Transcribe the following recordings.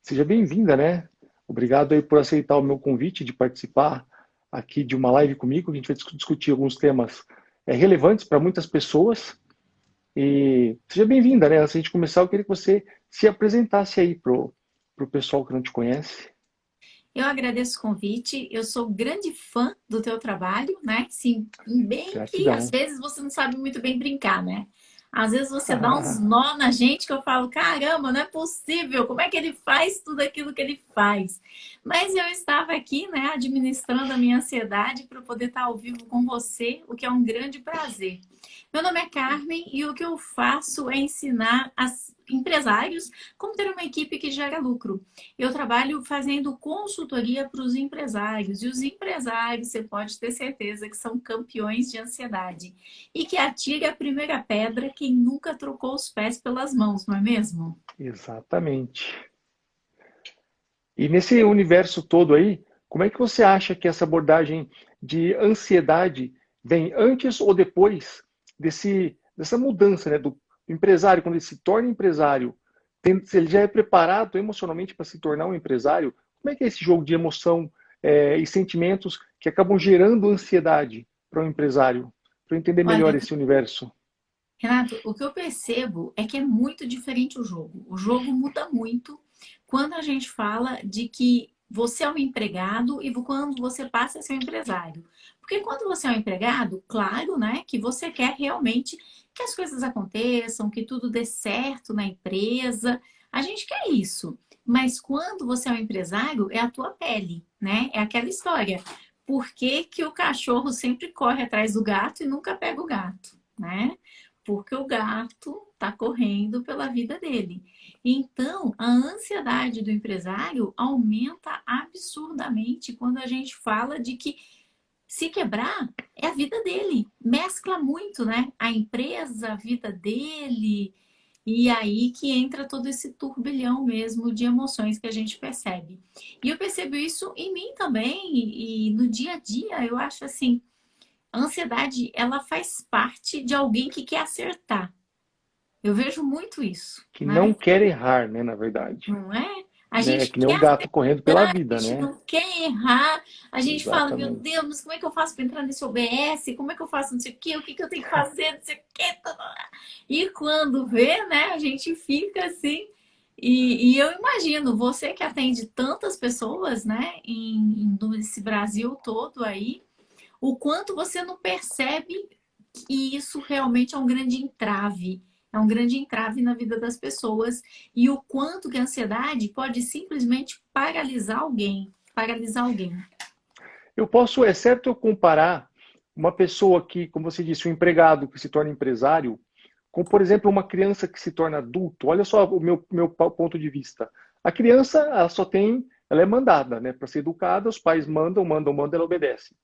Seja bem-vinda, né? Obrigado aí por aceitar o meu convite de participar aqui de uma live comigo. A gente vai discutir alguns temas relevantes para muitas pessoas. E seja bem-vinda, né? Antes de a gente começar, eu queria que você se apresentasse aí pro pessoal que não te conhece. Eu agradeço o convite. Eu sou grande fã do teu trabalho, né? Sim, bem que às Gratidão. vezes você não sabe muito bem brincar, né? Às vezes você dá uns nó na gente que eu falo, caramba, não é possível, como é que ele faz tudo aquilo que ele faz? Mas eu estava aqui, né, administrando a minha ansiedade para poder estar ao vivo com você, o que é um grande prazer. Meu nome é Carmen e o que eu faço é ensinar empresários como ter uma equipe que gera lucro. Eu trabalho fazendo consultoria para os empresários. E os empresários, você pode ter certeza que são campeões de ansiedade. E que atire a primeira pedra quem nunca trocou os pés pelas mãos, não é mesmo? Exatamente. E nesse universo todo aí, como é que você acha que essa abordagem de ansiedade vem antes ou depois dessa mudança, né, do empresário, quando ele se torna empresário, se ele já é preparado emocionalmente para se tornar um empresário, como é que é esse jogo de emoção e sentimentos que acabam gerando ansiedade para um empresário? Para eu entender melhor Olha, esse universo. Renato, o que eu percebo é que é muito diferente o jogo. O jogo muda muito quando a gente fala de que você é um empregado e quando você passa a ser um empresário. Porque quando você é um empregado, claro, né, que você quer realmente que as coisas aconteçam, que tudo dê certo na empresa. A gente quer isso. Mas quando você é um empresário, é a tua pele, né? É aquela história. Por que que o cachorro sempre corre atrás do gato e nunca pega o gato, né? Porque o gato está correndo pela vida dele. Então, a ansiedade do empresário aumenta absurdamente quando a gente fala de que se quebrar é a vida dele. Mescla muito, né? A empresa, a vida dele. E aí que entra todo esse turbilhão mesmo de emoções que a gente percebe. E eu percebo isso em mim também, e no dia a dia, eu acho assim, a ansiedade, ela faz parte de alguém que quer acertar. Eu vejo muito isso, Que não né? quer errar, né, na verdade. Não é? A Né? É gente que nem um quer gato correndo pela acertar, a vida, gente né? não quer errar, a gente fala, meu Exatamente. Deus, mas como é que eu faço para entrar nesse OBS? Como é que eu faço não sei o que eu tenho que fazer, não sei o quê. E quando vê, né, a gente fica assim. E eu imagino, você que atende tantas pessoas, né, nesse Brasil todo aí, o quanto você não percebe que isso realmente é um grande entrave. É um grande entrave na vida das pessoas. E o quanto que a ansiedade pode simplesmente paralisar alguém. Paralisar alguém. Eu posso, é certo eu comparar uma pessoa que, como você disse, um empregado que se torna empresário, com, por exemplo, uma criança que se torna adulto. Olha só o meu ponto de vista. A criança, ela só tem, ela é mandada, né, para ser educada, os pais mandam, ela obedece.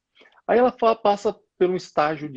Aí ela passa por um estágio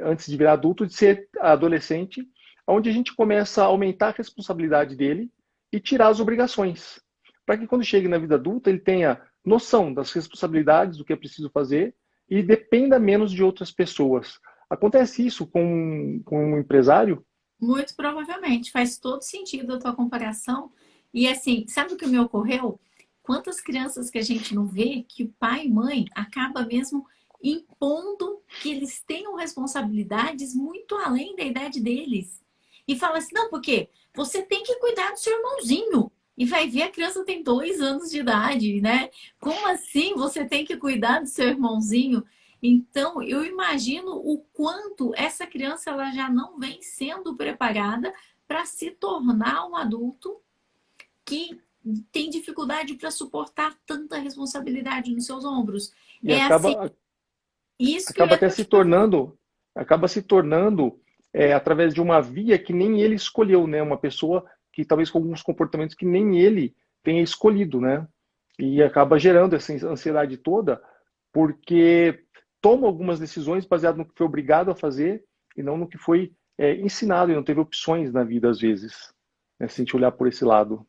antes de virar adulto, de ser adolescente, onde a gente começa a aumentar a responsabilidade dele e tirar as obrigações. Para que quando chegue na vida adulta, ele tenha noção das responsabilidades, do que é preciso fazer e dependa menos de outras pessoas. Acontece isso com um empresário? Muito provavelmente. Faz todo sentido a tua comparação. E assim, sabe o que me ocorreu? Quantas crianças que a gente não vê que o pai e mãe acaba mesmo impondo que eles tenham responsabilidades muito além da idade deles. E fala assim, não, porque você tem que cuidar do seu irmãozinho. E vai ver a criança tem 2 anos de idade, né? Como assim você tem que cuidar do seu irmãozinho? Então, eu imagino o quanto essa criança ela já não vem sendo preparada para se tornar um adulto que tem dificuldade para suportar tanta responsabilidade nos seus ombros. E É assim, isso que eu acaba ia até estar te perguntando. acaba se tornando através de uma via que nem ele escolheu, né? Uma pessoa que talvez com alguns comportamentos que nem ele tenha escolhido, né? E acaba gerando essa ansiedade toda, porque toma algumas decisões baseadas no que foi obrigado a fazer e não no que foi ensinado e não teve opções na vida às vezes, né? Se a gente olhar por esse lado.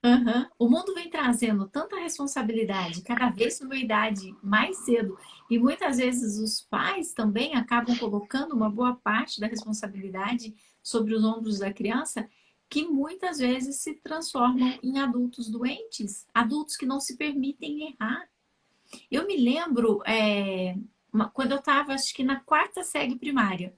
Aham. O mundo vem trazendo tanta responsabilidade, cada vez numa idade mais cedo, e muitas vezes os pais também acabam colocando uma boa parte da responsabilidade sobre os ombros da criança, que muitas vezes se transformam em adultos doentes, adultos que não se permitem errar. Eu me lembro, quando eu estava, acho que na quarta série primária,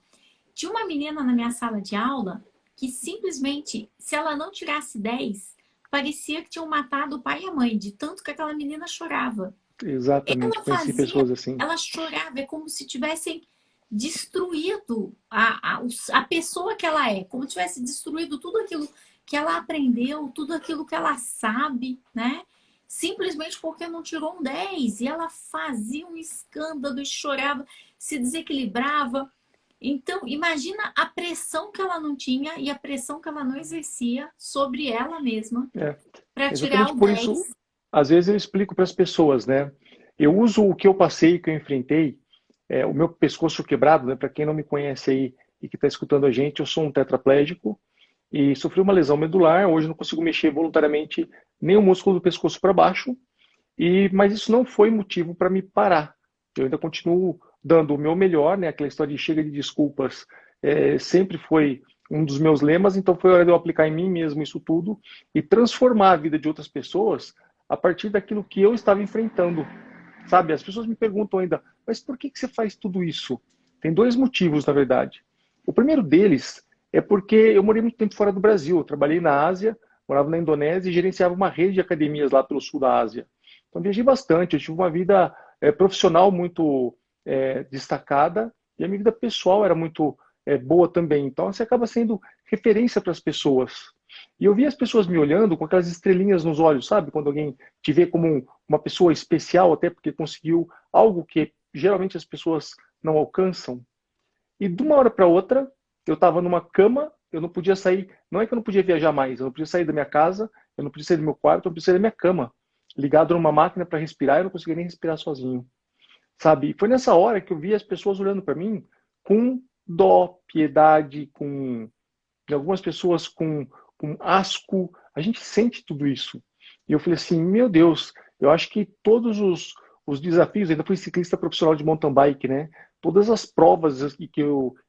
tinha uma menina na minha sala de aula que simplesmente, se ela não tirasse 10, parecia que tinham matado o pai e a mãe, de tanto que aquela menina chorava. Exatamente, Ela conheci fazia, pessoas assim. ela chorava, é como se tivessem destruído a pessoa que ela é, como se tivesse destruído tudo aquilo que ela aprendeu, tudo aquilo que ela sabe, né? Simplesmente porque não tirou um 10. E ela fazia um escândalo e chorava, se desequilibrava. Então, imagina a pressão que ela não tinha e a pressão que ela não exercia sobre ela mesma É, para tirar exatamente o por isso, 10. às vezes eu explico para as pessoas, né? Eu uso o que eu passei, que eu enfrentei, o meu pescoço quebrado, né? Para quem não me conhece aí e que está escutando a gente, eu sou um tetraplégico e sofri uma lesão medular. Hoje não consigo mexer voluntariamente nem o músculo do pescoço para baixo, mas isso não foi motivo para me parar. Eu ainda continuo dando o meu melhor, né? Aquela história de chega de desculpas sempre foi um dos meus lemas, então foi hora de eu aplicar em mim mesmo isso tudo e transformar a vida de outras pessoas a partir daquilo que eu estava enfrentando. Sabe, as pessoas me perguntam ainda, mas por que você faz tudo isso? Tem dois motivos, na verdade. O primeiro deles é porque eu morei muito tempo fora do Brasil. Eu trabalhei na Ásia, morava na Indonésia e gerenciava uma rede de academias lá pelo sul da Ásia. Então viajei bastante, eu tive uma vida profissional muito destacada e a minha vida pessoal era muito boa também. Então você acaba sendo referência para as pessoas. E eu vi as pessoas me olhando com aquelas estrelinhas nos olhos, sabe? Quando alguém te vê como uma pessoa especial, até porque conseguiu algo que geralmente as pessoas não alcançam. E de uma hora para outra, eu estava numa cama, eu não podia sair, não é que eu não podia viajar mais, eu não podia sair da minha casa, eu não podia sair do meu quarto, eu não podia sair da minha cama, ligado numa máquina para respirar, eu não conseguia nem respirar sozinho, sabe? E foi nessa hora que eu vi as pessoas olhando para mim com dó, piedade, com algumas pessoas com asco, a gente sente tudo isso. E eu falei assim, meu Deus, eu acho que todos os desafios, ainda fui ciclista profissional de mountain bike, né? Todas as provas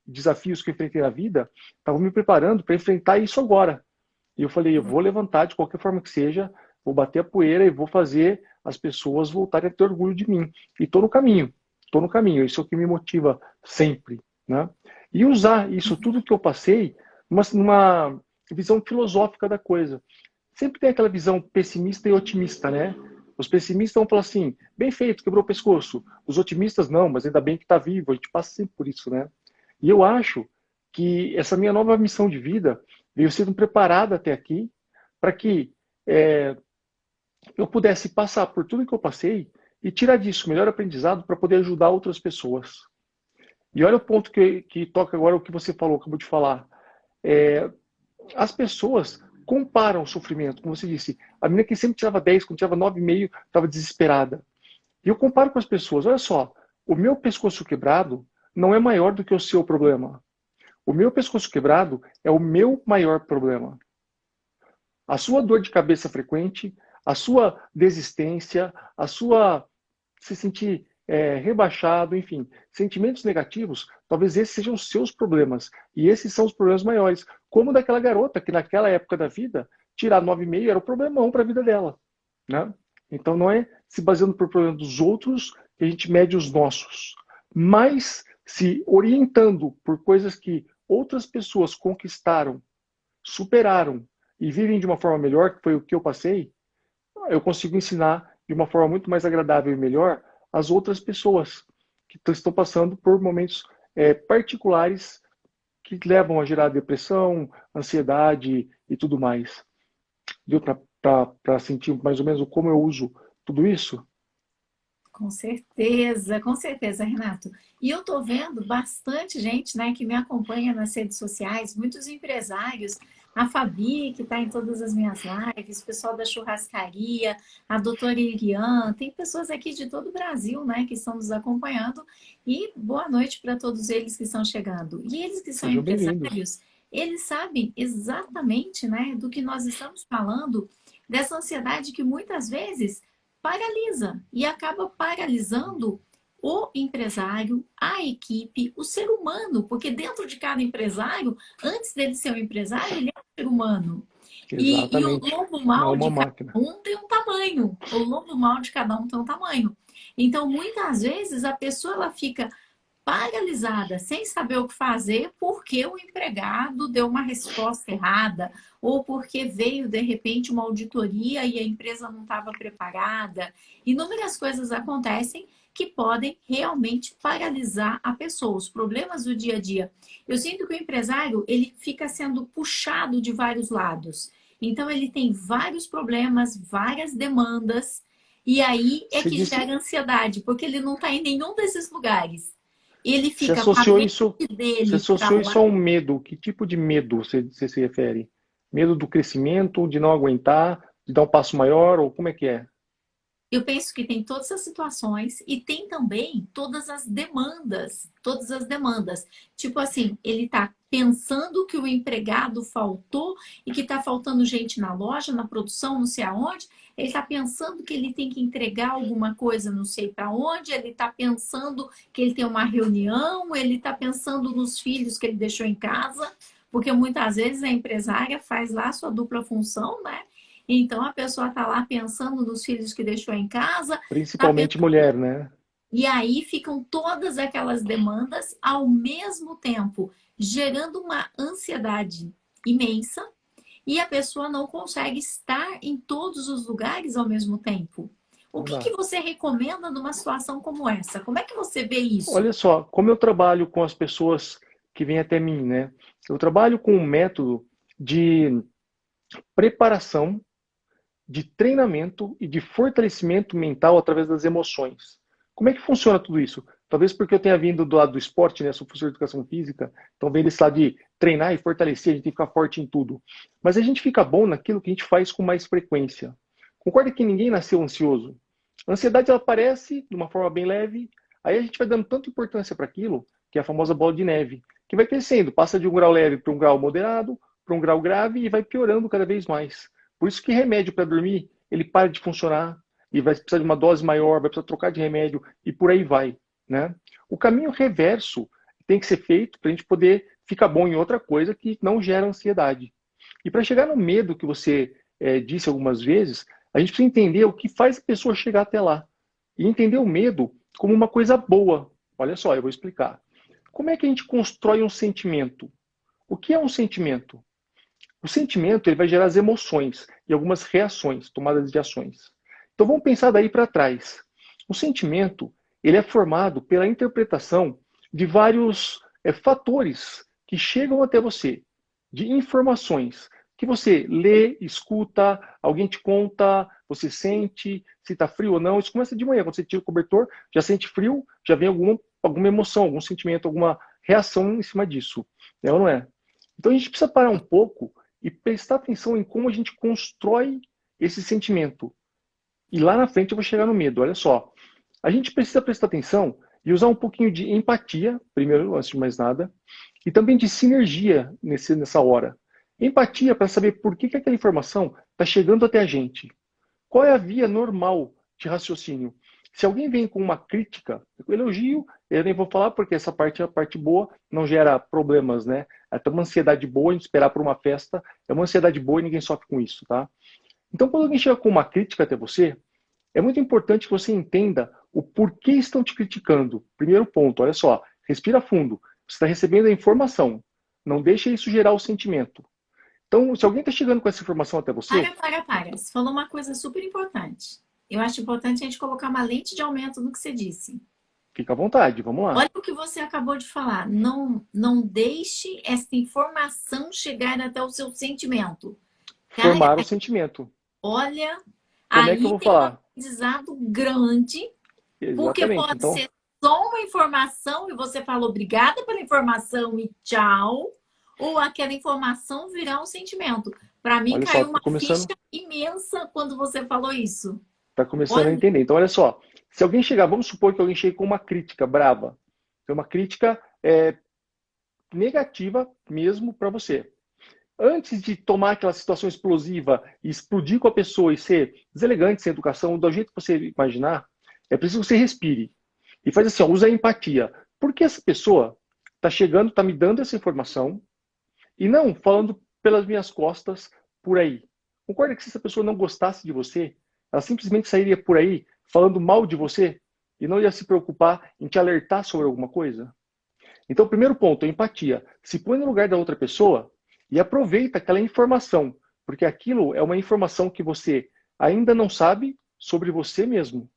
desafios que eu enfrentei na vida, estavam me preparando para enfrentar isso agora. E eu falei, eu vou levantar de qualquer forma que seja, vou bater a poeira e vou fazer as pessoas voltarem a ter orgulho de mim. E estou no caminho, isso é o que me motiva sempre, né? E usar isso tudo que eu passei numa visão filosófica da coisa. Sempre tem aquela visão pessimista e otimista, né? Os pessimistas vão falar assim, bem feito, quebrou o pescoço. Os otimistas não, mas ainda bem que está vivo, a gente passa sempre por isso, né? E eu acho que essa minha nova missão de vida veio sendo preparada até aqui para que eu pudesse passar por tudo que eu passei e tirar disso o melhor aprendizado para poder ajudar outras pessoas. E olha o ponto que toca agora o que você falou, acabou de falar. As pessoas comparam o sofrimento, como você disse. A menina que sempre tirava 10, quando tirava 9,5, estava desesperada. E eu comparo com as pessoas. Olha só, o meu pescoço quebrado não é maior do que o seu problema. O meu pescoço quebrado é o meu maior problema. A sua dor de cabeça frequente, a sua desistência, a sua se sentir rebaixado, enfim, sentimentos negativos, talvez esses sejam os seus problemas. E esses são os problemas maiores. Como daquela garota que naquela época da vida, tirar 9,5 era o problemão para a vida dela. Né? Então não é se baseando por problemas dos outros que a gente mede os nossos, mas se orientando por coisas que outras pessoas conquistaram, superaram e vivem de uma forma melhor, que foi o que eu passei, eu consigo ensinar de uma forma muito mais agradável e melhor as outras pessoas que estão passando por momentos particulares que levam a gerar depressão, ansiedade e tudo mais. Deu para sentir mais ou menos como eu uso tudo isso? Com certeza, Renato. E eu tô vendo bastante gente, né, que me acompanha nas redes sociais, muitos empresários, a Fabi, que está em todas as minhas lives, o pessoal da churrascaria, a doutora Irian, tem pessoas aqui de todo o Brasil, né, que estão nos acompanhando. E boa noite para todos eles que estão chegando. E eles que são Sejam bem-vindos. empresários, eles sabem exatamente, né, do que nós estamos falando, dessa ansiedade que muitas vezes paralisa e acaba paralisando o empresário, a equipe, o ser humano, porque dentro de cada empresário, antes dele ser um empresário, ele é um ser humano. E o Exatamente. lobo Não é mal uma de cada máquina. um tem um tamanho. O lobo mal de cada um tem um tamanho. Então, muitas vezes, a pessoa ela fica paralisada, sem saber o que fazer, porque o empregado deu uma resposta errada, ou porque veio de repente uma auditoria e a empresa não estava preparada. Inúmeras coisas acontecem que podem realmente paralisar a pessoa, os problemas do dia a dia. Eu sinto que o empresário ele fica sendo puxado de vários lados. Então ele tem vários problemas, várias demandas, e aí é Você que disse, gera ansiedade, porque ele não está em nenhum desses lugares. Ele você fica com a associou mente isso, você dele para associou isso lá. a um medo. Que tipo de medo você se refere? Medo do crescimento, de não aguentar, de dar um passo maior, ou como é que é? Eu penso que tem todas as situações e tem também todas as demandas. Todas as demandas. Tipo assim, ele está pensando que o empregado faltou e que está faltando gente na loja, na produção, não sei aonde. Ele está pensando que ele tem que entregar alguma coisa, não sei para onde. Ele está pensando que ele tem uma reunião. Ele está pensando nos filhos que ele deixou em casa. Porque muitas vezes a empresária faz lá a sua dupla função, né? Então a pessoa está lá pensando nos filhos que deixou em casa, tá Principalmente pensando... mulher, né? e aí ficam todas aquelas demandas ao mesmo tempo, gerando uma ansiedade imensa e a pessoa não consegue estar em todos os lugares ao mesmo tempo. O Não que, dá. que você recomenda numa situação como essa? Como é que você vê isso? Olha só, como eu trabalho com as pessoas que vêm até mim, né? Eu trabalho com um método de preparação, de treinamento e de fortalecimento mental através das emoções. Como é que funciona tudo isso? Talvez porque eu tenha vindo do lado do esporte, né? Sou professor de educação física, então vem desse lado de treinar e fortalecer, a gente tem que ficar forte em tudo. Mas a gente fica bom naquilo que a gente faz com mais frequência. Concorda que ninguém nasceu ansioso? A ansiedade ela aparece de uma forma bem leve, aí a gente vai dando tanta importância para aquilo, que é a famosa bola de neve, que vai crescendo, passa de um grau leve para um grau moderado, para um grau grave e vai piorando cada vez mais. Por isso que remédio para dormir, ele para de funcionar e vai precisar de uma dose maior, vai precisar trocar de remédio e por aí vai, né? O caminho reverso tem que ser feito para a gente poder ficar bom em outra coisa que não gera ansiedade. E para chegar no medo que você disse algumas vezes, a gente precisa entender o que faz a pessoa chegar até lá. E entender o medo como uma coisa boa. Olha só, eu vou explicar. Como é que a gente constrói um sentimento? O que é um sentimento? O sentimento ele vai gerar as emoções e algumas reações, tomadas de ações. Então vamos pensar daí para trás. O sentimento ele é formado pela interpretação de vários fatores que chegam até você, de informações que você lê, escuta, alguém te conta, você sente, se está frio ou não. Isso começa de manhã, quando você tira o cobertor, já sente frio, já vem alguma emoção, algum sentimento, alguma reação em cima disso. É ou não é? Então a gente precisa parar um pouco e prestar atenção em como a gente constrói esse sentimento. E lá na frente eu vou chegar no medo. Olha só, a gente precisa prestar atenção e usar um pouquinho de empatia, primeiro, antes de mais nada, e também de sinergia nessa hora. Empatia para saber por que aquela informação está chegando até a gente. Qual é a via normal de raciocínio? Se alguém vem com uma crítica, elogio, eu nem vou falar porque essa parte é a parte boa, não gera problemas, né? Até uma ansiedade boa, a gente esperar por uma festa, é uma ansiedade boa e ninguém sofre com isso, tá? Então, quando alguém chega com uma crítica até você, é muito importante que você entenda o porquê estão te criticando. Primeiro ponto, olha só, respira fundo. Você está recebendo a informação. Não deixe isso gerar o sentimento. Então, se alguém está chegando com essa informação até você, Para. Você falou uma coisa super importante. Eu acho importante a gente colocar uma lente de aumento no que você disse. fica à vontade, vamos lá. Olha o que você acabou de falar. Não deixe essa informação chegar até o seu sentimento. Cara, Formar o sentimento. olha, Como é que eu aí vou tem um falar? aprendizado grande, porque Exatamente. pode Então, ser só uma informação e você fala obrigada pela informação e tchau, ou aquela informação virar um sentimento. Para mim, olha só, caiu uma ficha imensa quando você falou isso. tá começando a Olha, entender. Então, olha só, se alguém chegar, vamos supor que alguém chegue com uma crítica brava, é uma crítica negativa mesmo para você. Antes de tomar aquela situação explosiva e explodir com a pessoa e ser deselegante, sem educação, do jeito que você imaginar, é preciso que você respire. E faz assim, ó, usa a empatia. Por que essa pessoa está chegando, está me dando essa informação e não falando pelas minhas costas por aí? Concorda que se essa pessoa não gostasse de você, ela simplesmente sairia por aí falando mal de você e não ia se preocupar em te alertar sobre alguma coisa? Então, o primeiro ponto, a empatia. Se põe no lugar da outra pessoa e aproveita aquela informação, porque aquilo é uma informação que você ainda não sabe sobre você mesmo.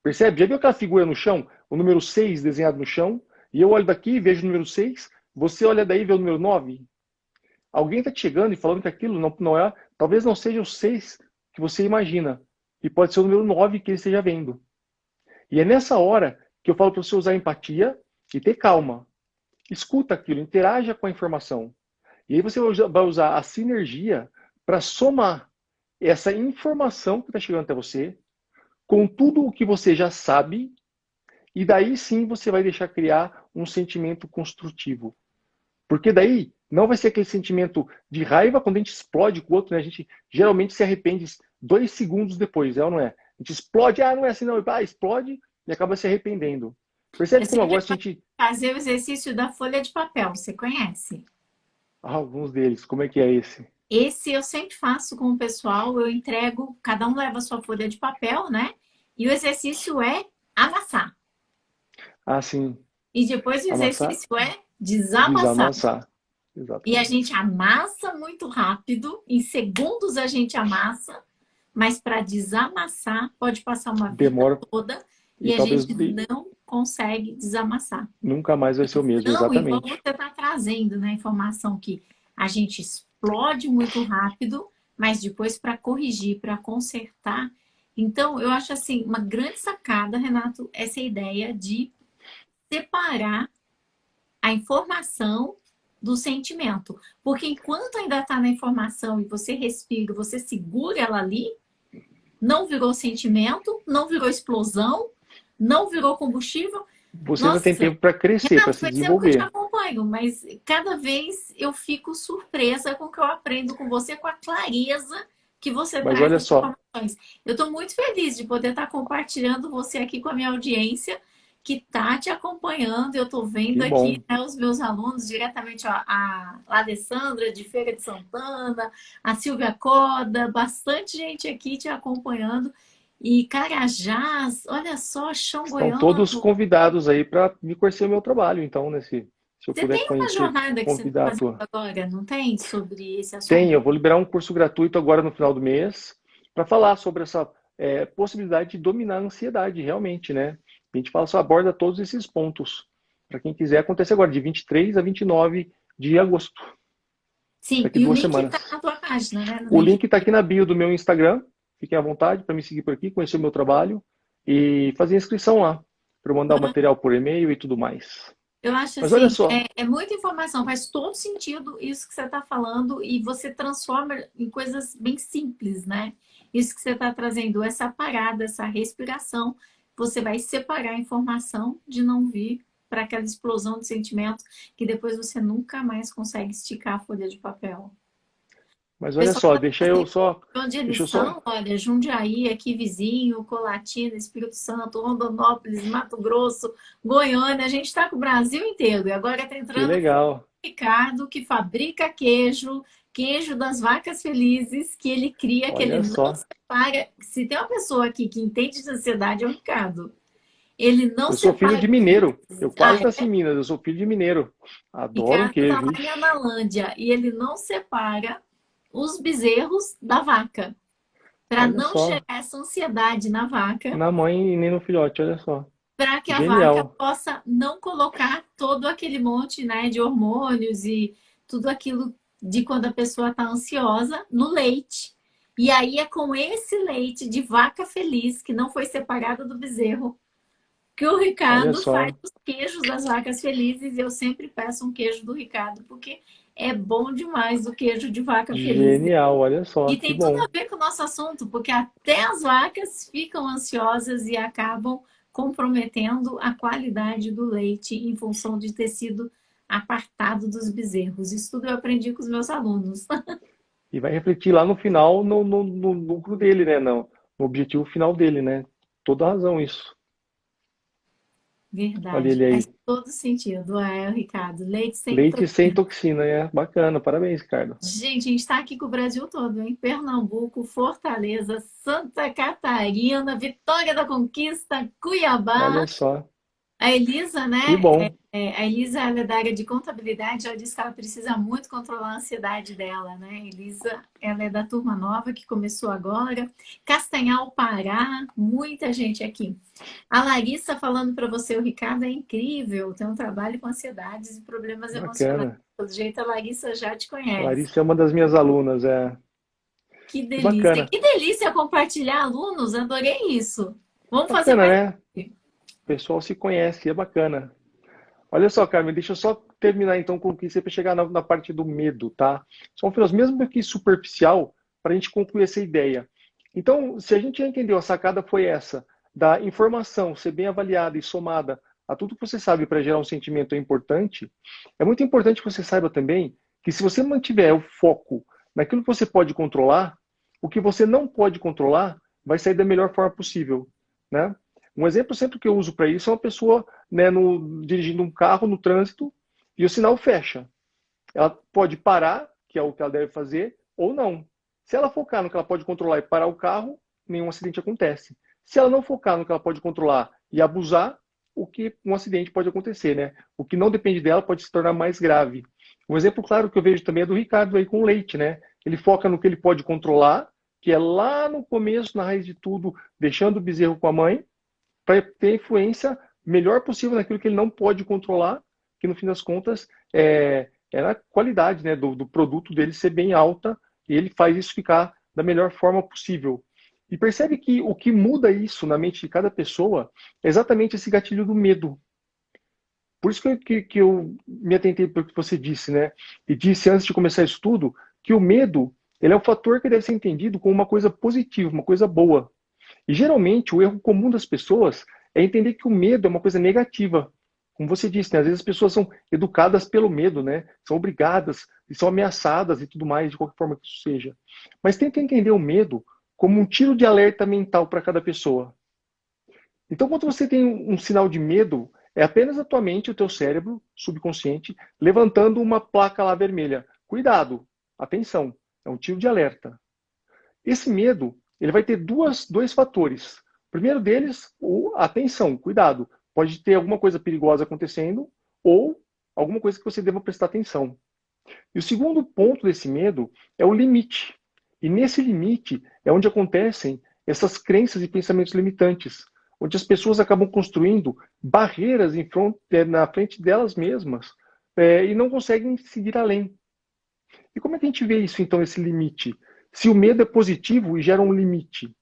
Percebe? Já viu aquela figura no chão? O número 6 desenhado no chão? E eu olho daqui e vejo o número 6. Você olha daí e vê o número 9. Alguém está te chegando e falando que aquilo não é, talvez não seja o 6 que você imagina. E pode ser o número 9 que ele esteja vendo. E é nessa hora que eu falo para você usar empatia e ter calma. Escuta aquilo, interaja com a informação. E aí você vai usar a sinergia para somar essa informação que está chegando até você com tudo o que você já sabe, e daí sim você vai deixar criar um sentimento construtivo. Porque daí não vai ser aquele sentimento de raiva quando a gente explode com o outro, né? A gente geralmente se arrepende 2 segundos depois, é ou não é? A gente explode, não é assim não, explode e acaba se arrependendo. Percebe como agora se a gente... Fazer o exercício da folha de papel, você conhece? Alguns deles, como é que é esse? Esse eu sempre faço com o pessoal, eu entrego, cada um leva a sua folha de papel, né? E o exercício é amassar. Sim. E depois o Amassar, exercício é desamassar. desamassar. E a Exatamente. gente amassa muito rápido, em segundos a gente amassa, mas para desamassar pode passar uma vida Demora toda e e a talvez gente não consegue desamassar. nunca mais vai ser o mesmo, Então, igual exatamente. você está trazendo, né, informação que a gente explode muito rápido, mas depois para corrigir, para consertar. Então, eu acho assim, uma grande sacada, Renato, essa ideia de separar a informação do sentimento. Porque enquanto ainda está na informação e você respira, você segura ela ali, não virou sentimento, não virou explosão, não virou combustível. Você ainda tem Nossa, tempo para crescer, para Renato, se percebo que eu te desenvolver. acompanho, mas cada vez eu fico surpresa com o que eu aprendo com você, com a clareza que você Mas traz olha as só, informações. Eu estou muito feliz de poder estar compartilhando você aqui com a minha audiência, que está te acompanhando. Eu estou vendo que aqui, bom. né, os meus alunos, diretamente ó, a Alessandra, de Feira de Santana, a Silvia Coda, bastante gente aqui te acompanhando. E Carajás, olha só, Chão Estão todos Goiano. convidados aí para me conhecer o meu trabalho, então, se eu Você puder tem uma conhecer, jornada que você está convidar a fazendo tua. agora, não tem? Sobre esse Tem, assunto? eu vou liberar um curso gratuito agora no final do mês para falar sobre essa possibilidade de dominar a ansiedade, realmente, né? A gente fala, só aborda todos esses pontos. Para quem quiser, acontece agora, de 23 a 29 de agosto, Sim, daqui e o duas link está semanas. na tua página, né? No O link. link está aqui na bio do meu Instagram. Fiquem à vontade para me seguir por aqui, conhecer o meu trabalho e fazer inscrição lá, para eu mandar o material por e-mail e tudo mais. Eu acho Mas olha assim, só, é muita informação, faz todo sentido isso que você está falando e você transforma em coisas bem simples, né? Isso que você está trazendo, essa parada, essa respiração, você vai separar a informação de não vir para aquela explosão de sentimentos que depois você nunca mais consegue esticar a folha de papel. mas O olha pessoal só, tá fazendo de onde deixa eles eu só, são, olha, Jundiaí, aqui vizinho, Colatina, Espírito Santo, Rondonópolis, Mato Grosso, Goiânia, a gente está com o Brasil inteiro. E agora está que entrando o legal, Ricardo, que fabrica queijo, queijo das vacas felizes, que ele cria, que ele olha não só. separa. Se tem uma pessoa aqui que entende de ansiedade, é o Ricardo. Ele não Eu sou filho separa. de mineiro, eu Ah, quase nasci em Minas, eu sou filho de mineiro. Adoro um Ricardo está queijo, lá em ixi, Analândia e ele não separa os bezerros da vaca, para olha não gerar só, essa ansiedade na vaca, na mãe e nem no filhote, olha só. para que a vaca Genial, possa não colocar todo aquele monte, né, de hormônios e tudo aquilo de quando a pessoa está ansiosa no leite. E aí é com esse leite de vaca feliz, que não foi separado do bezerro, que o olha Ricardo faz só, os queijos das vacas felizes. E eu sempre peço um queijo do Ricardo, porque é bom demais o queijo de vaca feliz. genial, olha só, E que tem tudo bom. a ver com o nosso assunto, porque até as vacas ficam ansiosas e acabam comprometendo a qualidade do leite em função de ter sido apartado dos bezerros. Isso tudo eu aprendi com os meus alunos. E vai refletir lá no final, no lucro dele, né? No objetivo final dele, né? Toda razão isso. Olha Verdade. ele Faz aí. todo sentido. É, Ricardo. Leite sem Leite sem toxina. toxina, é bacana. Parabéns, Ricardo. Gente, a gente está aqui com o Brasil todo, hein? Pernambuco, Fortaleza, Santa Catarina, Vitória da Conquista, Olha Cuiabá. só. A Elisa, Que né? bom. A Elisa, ela é da área de contabilidade, ela disse que ela precisa muito controlar a ansiedade dela, né? Elisa, ela é da turma nova que começou agora. Castanhal, Pará, muita gente aqui. A Larissa falando para você, o Ricardo é incrível, tem um trabalho com ansiedades e problemas emocionais. Bacana. Pelo jeito, a Larissa já te A conhece. Larissa é uma das minhas alunas, é. Que bacana. Que delícia compartilhar alunos, adorei isso. Vamos fazer Bacana, mais. né? O pessoal se conhece, é bacana. Olha só, Carmen, deixa eu só terminar então com o que você para chegar na parte do medo, tá? Só um final, mesmo que superficial, para a gente concluir essa ideia. Então, se a gente já entendeu, a sacada foi essa, da informação ser bem avaliada e somada a tudo que você sabe para gerar um sentimento importante, é muito importante que você saiba também que se você mantiver o foco naquilo que você pode controlar, o que você não pode controlar vai sair da melhor forma possível, né? Um exemplo sempre que eu uso para isso é uma pessoa, né, dirigindo um carro no trânsito e o sinal fecha. Ela pode parar, que é o que ela deve fazer, ou não. Se ela focar no que ela pode controlar e parar o carro, nenhum acidente acontece. Se ela não focar no que ela pode controlar e abusar, o que um acidente pode acontecer, né? O que não depende dela pode se tornar mais grave. Um exemplo claro que eu vejo também é do Ricardo aí com o leite, né? Ele foca no que ele pode controlar, que é lá no começo, na raiz de tudo, deixando o bezerro com a mãe, para ter a influência melhor possível naquilo que ele não pode controlar, que no fim das contas é a qualidade, né, do produto dele ser bem alta, e ele faz isso ficar da melhor forma possível. E percebe que o que muda isso na mente de cada pessoa é exatamente esse gatilho do medo. Por isso que eu me atentei para o que você disse, né? E disse antes de começar isso tudo que o medo ele é um fator que deve ser entendido como uma coisa positiva, uma coisa boa. E geralmente o erro comum das pessoas é entender que o medo é uma coisa negativa. Como você disse, né? Às vezes as pessoas são educadas pelo medo, né? São obrigadas e são ameaçadas e tudo mais, de qualquer forma que isso seja. Mas tenta entender o medo como um tiro de alerta mental para cada pessoa. Então, quando você tem um sinal de medo, é apenas a tua mente, o teu cérebro subconsciente, levantando uma placa lá vermelha. Cuidado, atenção, é um tiro de alerta. Esse medo, ele vai ter dois fatores. O primeiro deles, a atenção, cuidado. Pode ter alguma coisa perigosa acontecendo ou alguma coisa que você deva prestar atenção. E o segundo ponto desse medo é o limite. E nesse limite é onde acontecem essas crenças e pensamentos limitantes, onde as pessoas acabam construindo barreiras na frente delas mesmas e não conseguem seguir além. E como é que a gente vê isso, então, esse limite? Se o medo é positivo e gera um limite.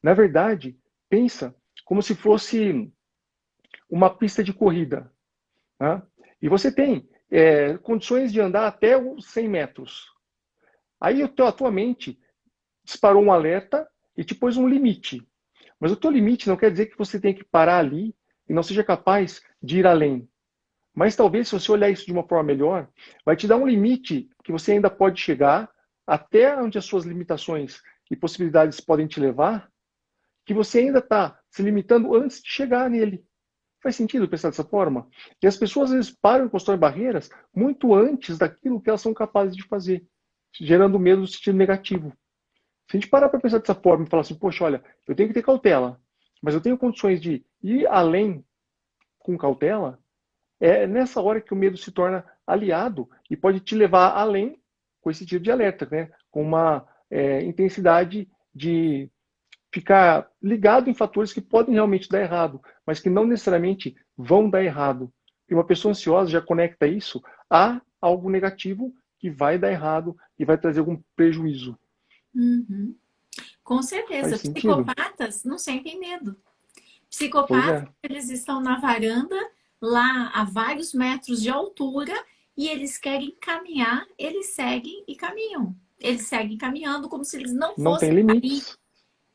Na verdade, pensa como se fosse uma pista de corrida. Né? E você tem condições de andar até os 100 metros. Aí a tua mente disparou um alerta e te pôs um limite. Mas o teu limite não quer dizer que você tem que parar ali e não seja capaz de ir além. Mas talvez, se você olhar isso de uma forma melhor, vai te dar um limite que você ainda pode chegar até onde as suas limitações e possibilidades podem te levar, que você ainda está se limitando antes de chegar nele. Faz sentido pensar dessa forma? E as pessoas às vezes param e constroem barreiras muito antes daquilo que elas são capazes de fazer, gerando medo no sentido negativo. Se a gente parar para pensar dessa forma e falar assim, poxa, olha, eu tenho que ter cautela, mas eu tenho condições de ir além com cautela, é nessa hora que o medo se torna aliado e pode te levar além com esse tipo de alerta, né? Com uma intensidade de ficar ligado em fatores que podem realmente dar errado, mas que não necessariamente vão dar errado. E uma pessoa ansiosa já conecta isso a algo negativo que vai dar errado e vai trazer algum prejuízo. Uhum. Com Faz certeza, sentido? psicopatas não sentem medo. Pois Psicopatas, é. eles estão na varanda, lá a vários metros de altura, e eles querem caminhar, eles seguem e caminham. Eles seguem caminhando como se eles não Não tem fossem cair. limites.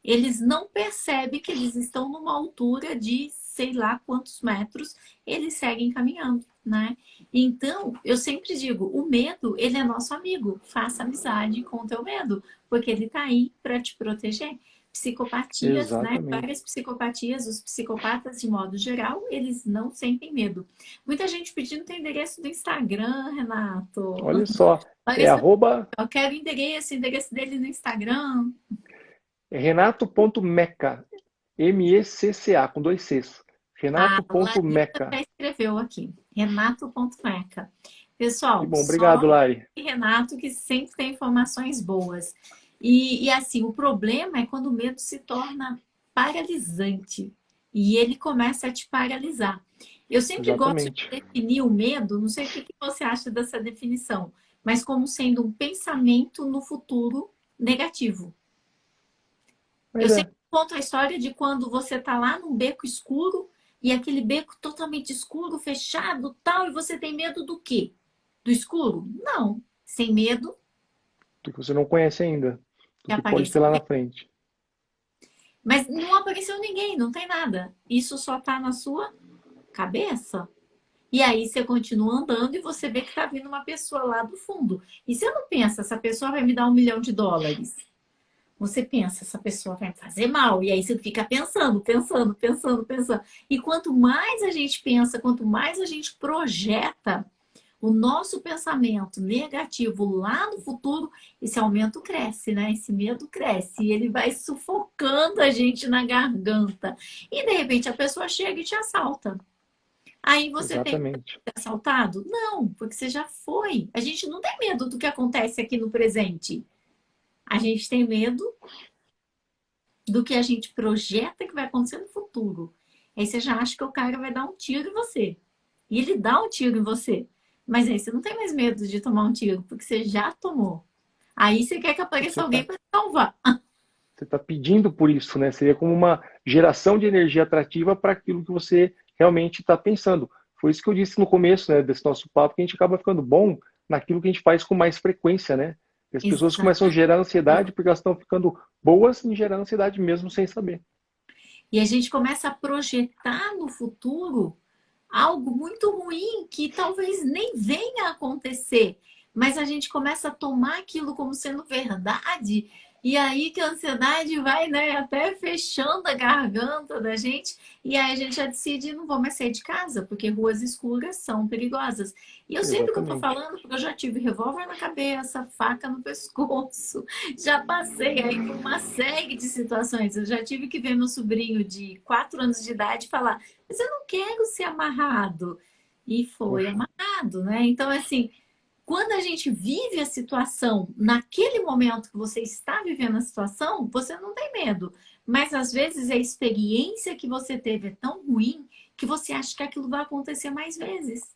Eles não percebem que eles estão numa altura de sei lá quantos metros, eles seguem caminhando, né? Então, eu sempre digo, o medo, ele é nosso amigo. Faça amizade com o teu medo, porque ele tá aí para te proteger. psicopatias, né? Exatamente. Várias psicopatias, os psicopatas, de modo geral, eles não sentem medo. Muita gente pedindo o endereço do Instagram, Renato. Olha só, é Parece que arroba eu quero endereço dele no Instagram. renato.meca, M-E-C-C-A, com dois Cs. A Larissa Renato.meca. já escreveu aqui, renato.meca. Que Pessoal, bom, só obrigado, Lari. Renato que sempre tem informações boas. E assim, o problema é quando o medo se torna paralisante e ele começa a te paralisar. Eu sempre gosto de Exatamente. definir o medo, não sei o que que você acha dessa definição, mas como sendo um pensamento no futuro negativo. Eu Mas sempre é, conto a história de quando você está lá num beco escuro e aquele beco totalmente escuro, fechado, tal, e você tem medo do quê? Do escuro? Não. Sem medo do que você não conhece ainda, do que que pode apareça ter lá na alguém. frente. Mas não apareceu ninguém, não tem nada. Isso só está na sua cabeça. E aí você continua andando e você vê que está vindo uma pessoa lá do fundo. E você não pensa, essa pessoa vai me dar US$ 1 milhão. Você pensa, essa pessoa vai me fazer mal. E aí você fica pensando, pensando, pensando, pensando. E quanto mais a gente pensa, quanto mais a gente projeta o nosso pensamento negativo lá no futuro, esse aumento cresce, né? Esse medo cresce e ele vai sufocando a gente na garganta. E de repente a pessoa chega e te assalta. Aí você tem medo Exatamente. de ser assaltado? Não, porque você já foi. A gente não tem medo do que acontece aqui no presente. A gente tem medo do que a gente projeta que vai acontecer no futuro. Aí você já acha que o cara vai dar um tiro em você. E ele dá um tiro em você. Mas aí você não tem mais medo de tomar um tiro, porque você já tomou. Aí você quer que Você apareça alguém está para te salvar. você tá pedindo por isso, né? Seria como uma geração de energia atrativa para aquilo que você realmente está pensando. Foi isso que eu disse no começo, né, desse nosso papo, que a gente acaba ficando bom naquilo que a gente faz com mais frequência, né? E as pessoas começam a Exato. gerar ansiedade porque elas estão ficando boas em gerar ansiedade mesmo sem saber. E a gente começa a projetar no futuro algo muito ruim que talvez nem venha a acontecer, mas a gente começa a tomar aquilo como sendo verdade, e aí que a ansiedade vai, né, até fechando a garganta da gente, e aí a gente já decide não vou mais sair de casa, porque ruas escuras são perigosas. E eu sei do que eu tô Exatamente. falando, porque eu já tive revólver na cabeça, faca no pescoço, já passei aí por uma série de situações. Eu já tive que ver meu sobrinho de 4 anos de idade falar: mas eu não quero ser amarrado. E foi Poxa, amarrado, né? Então, assim, quando a gente vive a situação, naquele momento que você está vivendo a situação, você não tem medo. Mas às vezes a experiência que você teve é tão ruim que você acha que aquilo vai acontecer mais vezes.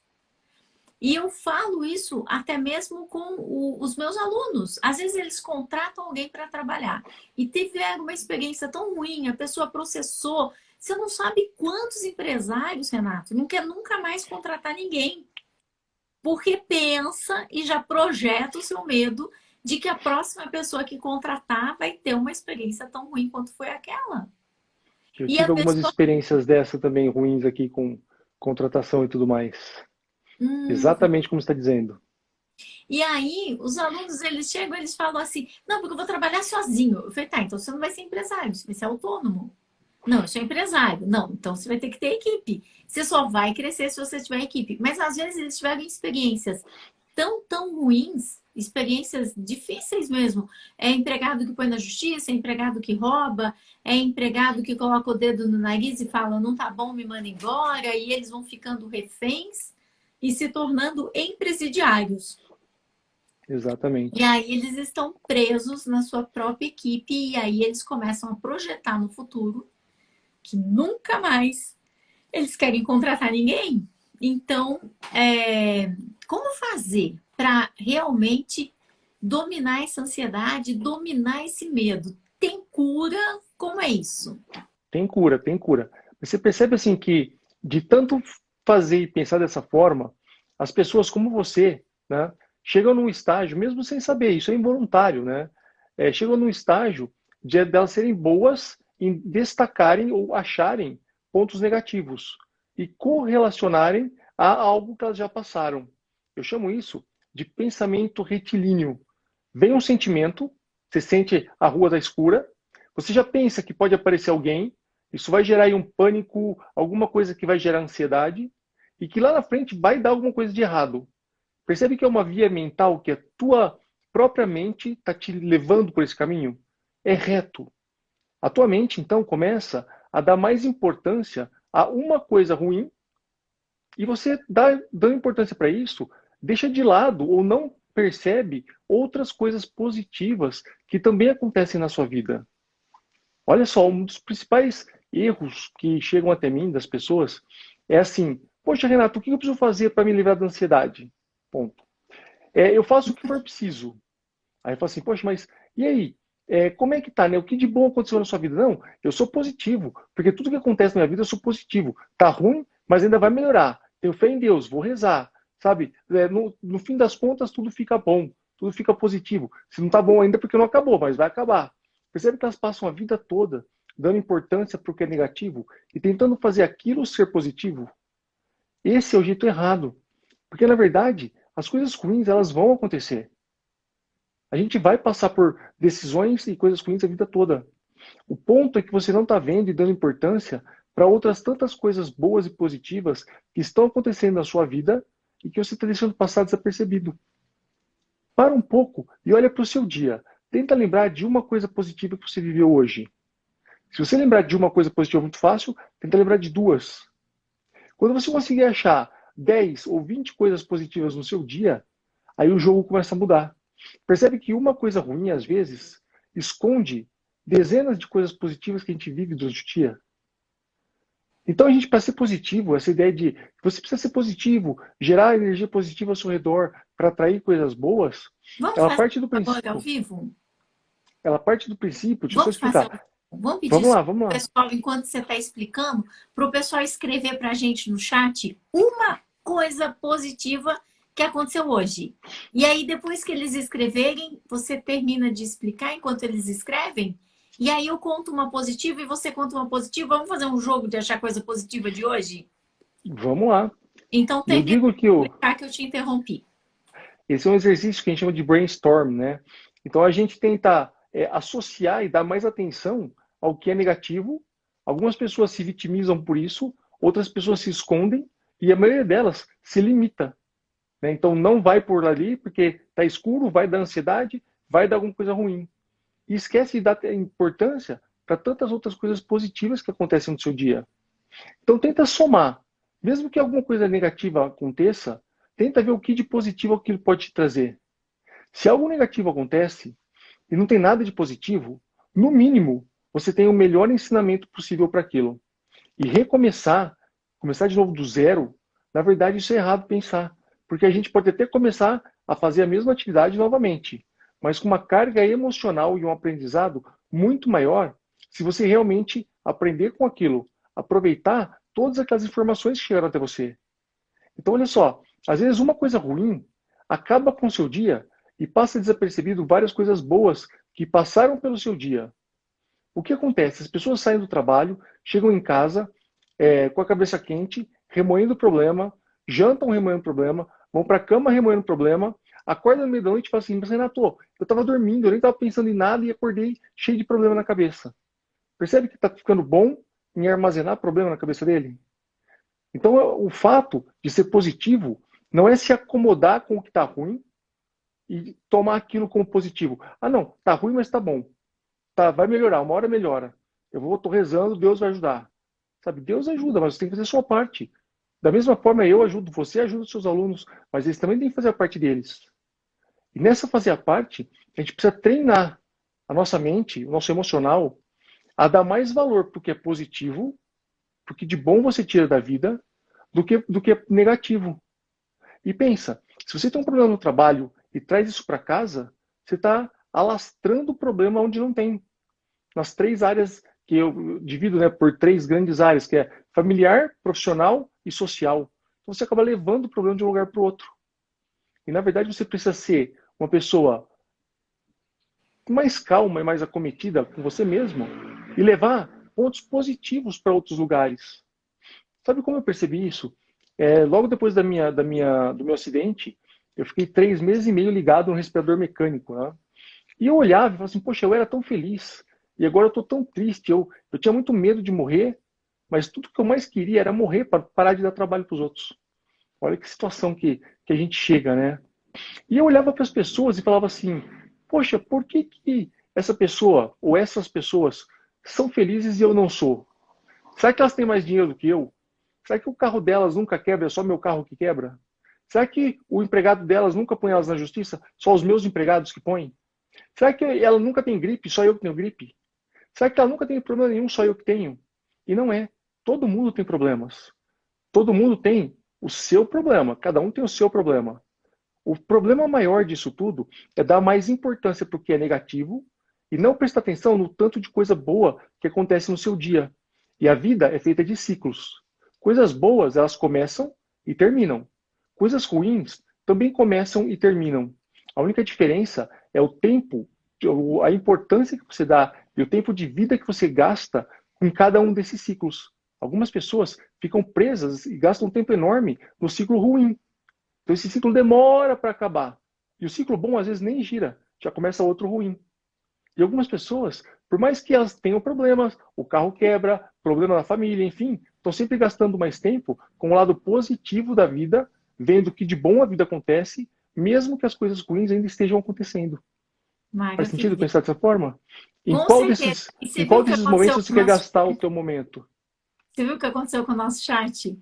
E eu falo isso até mesmo com os meus alunos. Às vezes eles contratam alguém para trabalhar e tiveram uma experiência tão ruim, a pessoa processou. Você não sabe quantos empresários, Renato, não quer nunca mais contratar ninguém, porque pensa e já projeta o seu medo de que a próxima pessoa que contratar vai ter uma experiência tão ruim quanto foi aquela. eu E a tive algumas pessoa. experiências dessa também ruins aqui com contratação e tudo mais. Hum, Exatamente como você está dizendo. E aí, os alunos, eles chegam, eles falam assim, não, porque eu vou trabalhar sozinho. Eu falei, tá, então você não vai ser empresário, você vai ser autônomo. Não, eu sou empresário. Não, então você vai ter que ter equipe. Você só vai crescer se você tiver equipe. Mas às vezes eles tiveram experiências tão ruins, experiências difíceis mesmo. É empregado que põe na justiça, é empregado que rouba, é empregado que coloca o dedo no nariz e fala, não tá bom, me manda embora, e eles vão ficando reféns e se tornando empresidiários. E Exatamente. aí eles estão presos na sua própria equipe e aí eles começam a projetar no futuro que nunca mais eles querem contratar ninguém. Então, como fazer para realmente dominar essa ansiedade, dominar esse medo? Tem cura? Como é isso? Tem cura, tem cura. Você percebe assim que de tanto fazer e pensar dessa forma, as pessoas como você, né, chegam num estágio, mesmo sem saber, isso é involuntário, né? Chegam num estágio de delas serem boas em destacarem ou acharem pontos negativos e correlacionarem a algo que elas já passaram. Eu chamo isso de pensamento retilíneo. Vem um sentimento, você sente a rua da escura, Você já pensa que pode aparecer alguém, isso vai gerar aí um pânico, alguma coisa que vai gerar ansiedade, e que lá na frente vai dar alguma coisa de errado. Percebe que é uma via mental que a tua própria mente está te levando por esse caminho? É reto. A tua mente, então, começa a dar mais importância a uma coisa ruim e você, dando importância para isso, deixa de lado ou não percebe outras coisas positivas que também acontecem na sua vida. Olha só, um dos principais erros que chegam até mim, das pessoas, é assim: poxa, Renato, o que eu preciso fazer para me livrar da ansiedade? Ponto. Eu faço o que for preciso. Aí eu falo assim, poxa, mas e aí? Como é que tá, né? O que de bom aconteceu na sua vida? Não, eu sou positivo, porque tudo que acontece na minha vida eu sou positivo. Tá ruim, mas ainda vai melhorar. Tenho fé em Deus, vou rezar, sabe? No fim das contas, tudo fica bom, tudo fica positivo. Se não tá bom ainda, porque não acabou, mas vai acabar. Percebe que elas passam a vida toda dando importância para o que é negativo e tentando fazer aquilo ser positivo? Esse é o jeito errado. Porque, na verdade, as coisas ruins, elas vão acontecer. A gente vai passar por decisões e coisas ruins a vida toda. O ponto é que você não está vendo e dando importância para outras tantas coisas boas e positivas que estão acontecendo na sua vida e que você está deixando passar desapercebido. Para um pouco e olha para o seu dia. Tenta lembrar de uma coisa positiva que você viveu hoje. Se você lembrar de uma coisa positiva muito fácil, tenta lembrar de duas. Quando você conseguir achar 10 ou 20 coisas positivas no seu dia, aí o jogo começa a mudar. Percebe que uma coisa ruim, às vezes, esconde dezenas de coisas positivas que a gente vive durante o dia. Então, a gente, para ser positivo, essa ideia de que você precisa ser positivo, gerar energia positiva ao seu redor para atrair coisas boas, Vamos ela fazer parte do agora ao princípio. vivo? Ela parte do princípio, deixa eu só Vamos fazer explicar. Vamos pedir Vamos só lá, vamos pro lá. pessoal, enquanto você está explicando, para o pessoal escrever para a gente no chat uma coisa positiva que aconteceu hoje. E aí, depois que eles escreverem, você termina de explicar enquanto eles escrevem. E aí eu conto uma positiva e você conta uma positiva. Vamos fazer um jogo de achar coisa positiva de hoje? Vamos lá. Então E eu termina digo de que explicar que eu te interrompi. esse é um exercício que a gente chama de brainstorm, né? Então a gente tenta associar e dar mais atenção ao que é negativo. Algumas pessoas se vitimizam por isso, outras pessoas se escondem e a maioria delas se limita, né? Então não vai por ali porque está escuro, vai dar ansiedade, vai dar alguma coisa ruim. E esquece de dar importância para tantas outras coisas positivas que acontecem no seu dia. Então tenta somar. Mesmo que alguma coisa negativa aconteça, tenta ver o que de positivo aquilo pode te trazer. Se algo negativo acontece e não tem nada de positivo, no mínimo, você tem o melhor ensinamento possível para aquilo. E recomeçar, começar de novo do zero, na verdade isso é errado pensar. Porque a gente pode até começar a fazer a mesma atividade novamente, mas com uma carga emocional e um aprendizado muito maior, se você realmente aprender com aquilo, aproveitar todas aquelas informações que chegaram até você. Então, olha só, às vezes uma coisa ruim acaba com o seu dia e passa desapercebido várias coisas boas que passaram pelo seu dia. O que acontece? As pessoas saem do trabalho, chegam em casa com a cabeça quente, remoendo o problema, jantam remoendo o problema, vão para a cama remoendo o problema, acordam no meio da noite e falam assim, mas Renato, eu estava dormindo, eu nem estava pensando em nada e acordei cheio de problema na cabeça. Percebe que está ficando bom em armazenar problema na cabeça dele? Então, o fato de ser positivo não é se acomodar com o que está ruim e tomar aquilo como positivo. Ah, não, está ruim, mas está bom. Tá, vai melhorar, uma hora melhora. Tô rezando, Deus vai ajudar. Sabe, Deus ajuda, mas você tem que fazer a sua parte. Da mesma forma, eu ajudo, você ajuda os seus alunos, mas eles também têm que fazer a parte deles. E nessa fazer a parte, a gente precisa treinar a nossa mente, o nosso emocional, a dar mais valor para o que é positivo, porque de bom você tira da vida, do que é negativo. E pensa, se você tem um problema no trabalho e traz isso para casa, você está alastrando o problema onde não tem. Nas três áreas que eu divido, né, por três grandes áreas, que é familiar, profissional e social. Então você acaba levando o problema de um lugar para o outro. E na verdade você precisa ser uma pessoa mais calma e mais acometida com você mesmo e levar pontos positivos para outros lugares. Sabe como eu percebi isso? Logo depois do meu acidente, eu fiquei 3 meses e meio ligado no respirador mecânico, né? E eu olhava e falava assim, poxa, eu era tão feliz. E agora eu tô tão triste. Eu tinha muito medo de morrer, mas tudo que eu mais queria era morrer para parar de dar trabalho para os outros. Olha que situação que a gente chega, né? E eu olhava para as pessoas e falava assim: poxa, por que essa pessoa ou essas pessoas são felizes e eu não sou? Será que elas têm mais dinheiro do que eu? Será que o carro delas nunca quebra, é só meu carro que quebra? Será que o empregado delas nunca põe elas na justiça? Só os meus empregados que põem? Será que ela nunca tem gripe, só eu que tenho gripe? Será que ela nunca tem problema nenhum, só eu que tenho? E não é. Todo mundo tem problemas. Todo mundo tem o seu problema. Cada um tem o seu problema. O problema maior disso tudo é dar mais importância para o que é negativo e não prestar atenção no tanto de coisa boa que acontece no seu dia. E a vida é feita de ciclos. Coisas boas, elas começam e terminam. Coisas ruins também começam e terminam. A única diferença é o tempo, a importância que você dá e o tempo de vida que você gasta em cada um desses ciclos. Algumas pessoas ficam presas e gastam um tempo enorme no ciclo ruim. Então esse ciclo demora para acabar. E o ciclo bom às vezes nem gira, já começa outro ruim. E algumas pessoas, por mais que elas tenham problemas, o carro quebra, problema na família, enfim, estão sempre gastando mais tempo com o lado positivo da vida, vendo que de bom a vida acontece, mesmo que as coisas ruins ainda estejam acontecendo. Faz sentido Maravilha. pensar dessa forma? Com certeza. E Em você viu qual o que desses aconteceu momentos com você o quer nosso gastar o chat? teu momento? Você viu o que aconteceu com o nosso chat?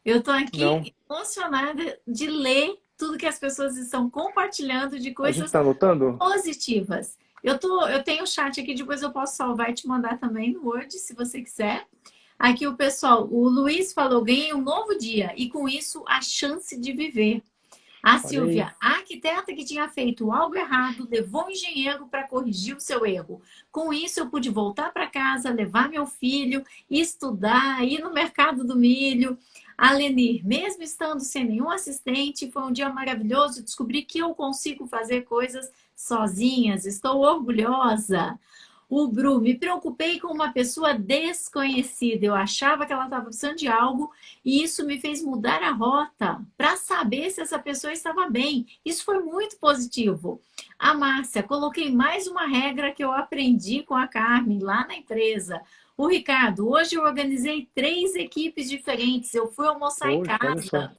Eu tô Não. aqui emocionada de ler tudo que as pessoas estão compartilhando de A gente coisas está anotando? positivas. Eu tenho o chat aqui, depois eu posso salvar e te mandar também no Word, se você quiser. Aqui o pessoal, o Luiz falou, ganhei um novo dia e com isso a chance de viver. A Olha aí. Silvia, a arquiteta que tinha feito algo errado, levou o engenheiro para corrigir o seu erro. Com isso, eu pude voltar para casa, levar meu filho, estudar, ir no mercado do milho. A Lenir, mesmo estando sem nenhum assistente, foi um dia maravilhoso. Descobri que eu consigo fazer coisas sozinhas. Estou orgulhosa. O Bru, me preocupei com uma pessoa desconhecida. Eu achava que ela estava precisando de algo e isso me fez mudar a rota para saber se essa pessoa estava bem. Isso foi muito positivo. A Márcia, coloquei mais uma regra que eu aprendi com a Carmen lá na empresa. O Ricardo, hoje eu organizei 3 equipes diferentes. Eu fui almoçar em Poxa, olha só. casa.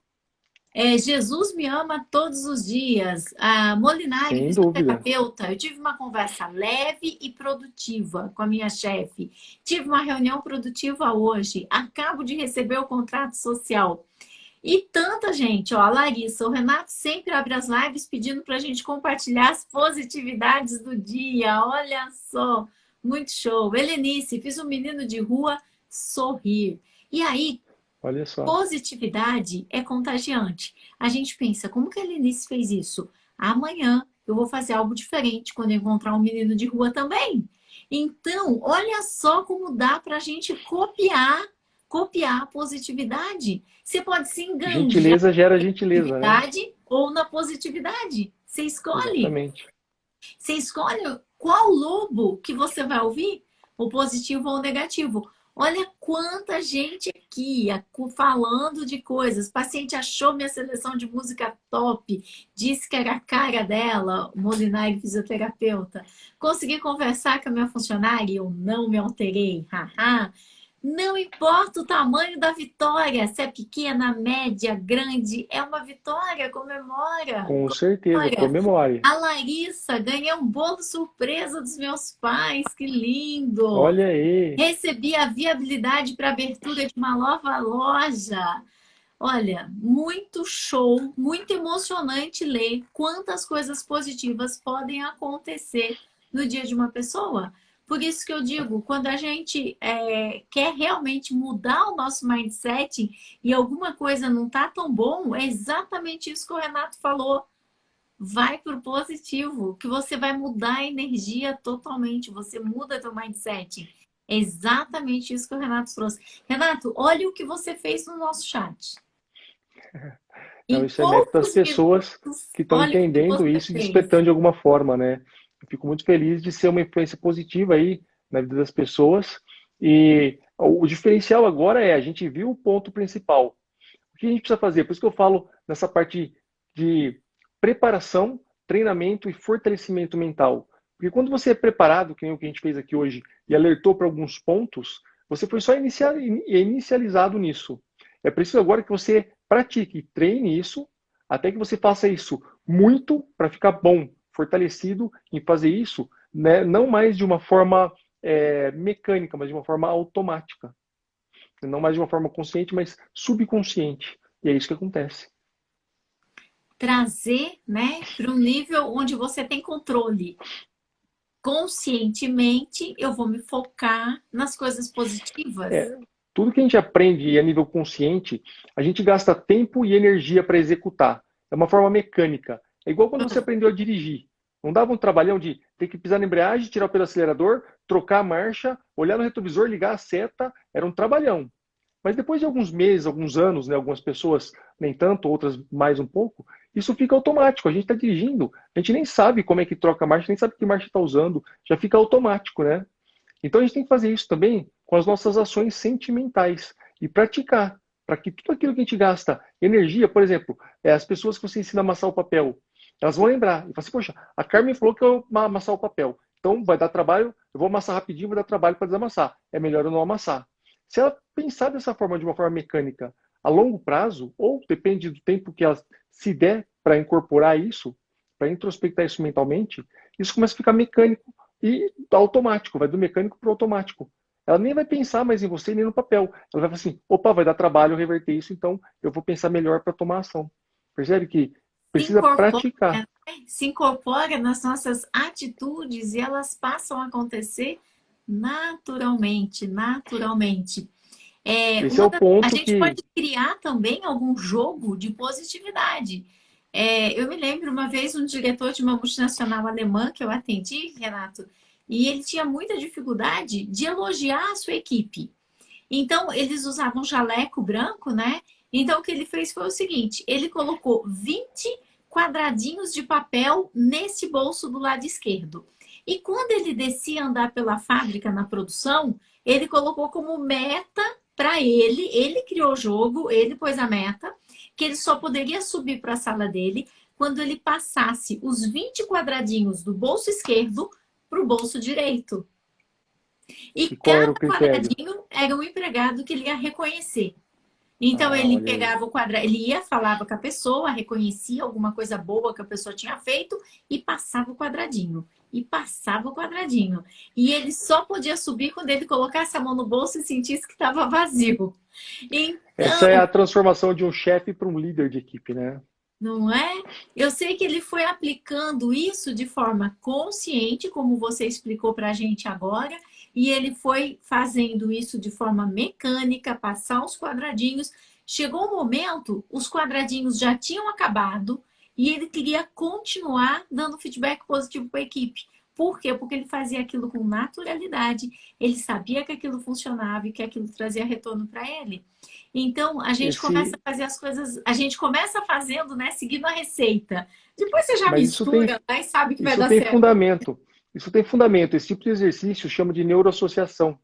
Jesus me ama todos os dias. A Molinari, Sem dúvida. fisioterapeuta, eu tive uma conversa leve e produtiva com a minha chefe. Tive uma reunião produtiva hoje. Acabo de receber o contrato social. E tanta gente, ó, a Larissa, o Renato sempre abre as lives pedindo para a gente compartilhar as positividades do dia. Olha só, muito show. Helenice, fiz um menino de rua sorrir. E aí, Olha só. positividade é contagiante. A gente pensa, como que a Lenice fez isso? Amanhã eu vou fazer algo diferente quando eu encontrar um menino de rua também. Então, olha só como dá para a gente copiar a positividade. Você pode se enganjar Gentileza gera na gentileza, né? negatividade ou na positividade. Você escolhe. Exatamente. Você escolhe qual lobo que você vai ouvir, o positivo ou o negativo. Olha quanta gente aqui falando de coisas. O paciente achou minha seleção de música top, disse que era a cara dela, Molinari, fisioterapeuta. Consegui conversar com a minha funcionária e eu não me alterei. Haha. Não importa o tamanho da vitória, se é pequena, média, grande, é uma vitória, comemora. Com certeza. Olha, Comemore. a Larissa, ganhei um bolo surpresa dos meus pais, que lindo! Olha aí. Recebi a viabilidade para abertura de uma nova loja. Olha, muito show, muito emocionante ler quantas coisas positivas podem acontecer no dia de uma pessoa. Por isso que eu digo, quando a gente quer realmente mudar o nosso mindset e alguma coisa não está tão bom, é exatamente isso que o Renato falou. Vai para o positivo, que você vai mudar a energia totalmente. Você muda teu mindset. É exatamente isso que o Renato trouxe. Renato, olha o que você fez no nosso chat. Não, Em isso é mérito das poucos pessoas minutos, que estão olha o que entendendo você isso e fez. despertando de alguma forma, né? Eu fico muito feliz de ser uma influência positiva aí na vida das pessoas. E o diferencial agora é, a gente viu o ponto principal. O que a gente precisa fazer? Por isso que eu falo nessa parte de preparação, treinamento e fortalecimento mental. Porque quando você é preparado, que nem o que a gente fez aqui hoje, e alertou para alguns pontos, você foi só inicializado nisso. É preciso agora que você pratique, treine isso, até que você faça isso muito para ficar bom, fortalecido em fazer isso, né? Não mais de uma forma mecânica, mas de uma forma automática. Não mais de uma forma consciente, mas subconsciente. E é isso que acontece. Trazer, né, para um nível onde você tem controle. Conscientemente, eu vou me focar nas coisas positivas. Tudo que a gente aprende a nível consciente, a gente gasta tempo e energia para executar. É uma forma mecânica. É igual quando você aprendeu a dirigir. Não dava um trabalhão de ter que pisar na embreagem, tirar o pé do acelerador, trocar a marcha, olhar no retrovisor, ligar a seta. Era um trabalhão. Mas depois de alguns meses, alguns anos, né, algumas pessoas nem tanto, outras mais um pouco, isso fica automático. A gente está dirigindo, a gente nem sabe como é que troca a marcha, nem sabe que marcha está usando, já fica automático, né? Então a gente tem que fazer isso também com as nossas ações sentimentais e praticar, para que tudo aquilo que a gente gasta energia, por exemplo, as pessoas que você ensina a amassar o papel, elas vão lembrar e falar assim, poxa, a Carmen falou que eu vou amassar o papel, então vai dar trabalho, eu vou amassar rapidinho, vai dar trabalho para desamassar, é melhor eu não amassar. Se ela pensar dessa forma, de uma forma mecânica, a longo prazo, ou depende do tempo que ela se der para incorporar isso, para introspectar isso mentalmente, isso começa a ficar mecânico e automático, vai do mecânico para o automático. Ela nem vai pensar mais em você nem no papel. Ela vai falar assim, opa, vai dar trabalho reverter isso, então eu vou pensar melhor para tomar ação. Percebe que precisa praticar. Se incorpora nas nossas atitudes e elas passam a acontecer naturalmente, naturalmente. Esse é o A ponto gente que... pode criar também algum jogo de positividade. Eu me lembro uma vez um diretor de uma multinacional alemã que eu atendi, Renato, e ele tinha muita dificuldade de elogiar a sua equipe. Então, eles usavam jaleco branco, né? Então, o que ele fez foi o seguinte: ele colocou 20 quadradinhos de papel nesse bolso do lado esquerdo. E quando ele descia andar pela fábrica na produção, ele colocou como meta para ele criou o jogo, ele pôs a meta, que ele só poderia subir para a sala dele quando ele passasse os 20 quadradinhos do bolso esquerdo para o bolso direito. E qual era o cada critério? quadradinho era um empregado que ele ia reconhecer. Então ele Olha aí. pegava o quadradinho, ele ia, falava com a pessoa, reconhecia alguma coisa boa que a pessoa tinha feito e passava o quadradinho. E passava o quadradinho. E ele só podia subir quando ele colocasse a mão no bolso e sentisse que estava vazio. Essa é Então, a transformação de um chefe para um líder de equipe, né? não é? Eu sei que ele foi aplicando isso de forma consciente, como você explicou para a gente agora, e ele foi fazendo isso de forma mecânica, passar os quadradinhos. Chegou um momento, os quadradinhos já tinham acabado e ele queria continuar dando feedback positivo para a equipe. Por quê? Porque ele fazia aquilo com naturalidade, ele sabia que aquilo funcionava e que aquilo trazia retorno para ele. Então, a gente começa Esse, a fazer as coisas, a gente começa fazendo, né, seguindo a receita. Depois você já mas mistura, né, e sabe que vai isso dar tem certo. fundamento. Isso tem fundamento. Esse tipo de exercício chama de neuroassociação.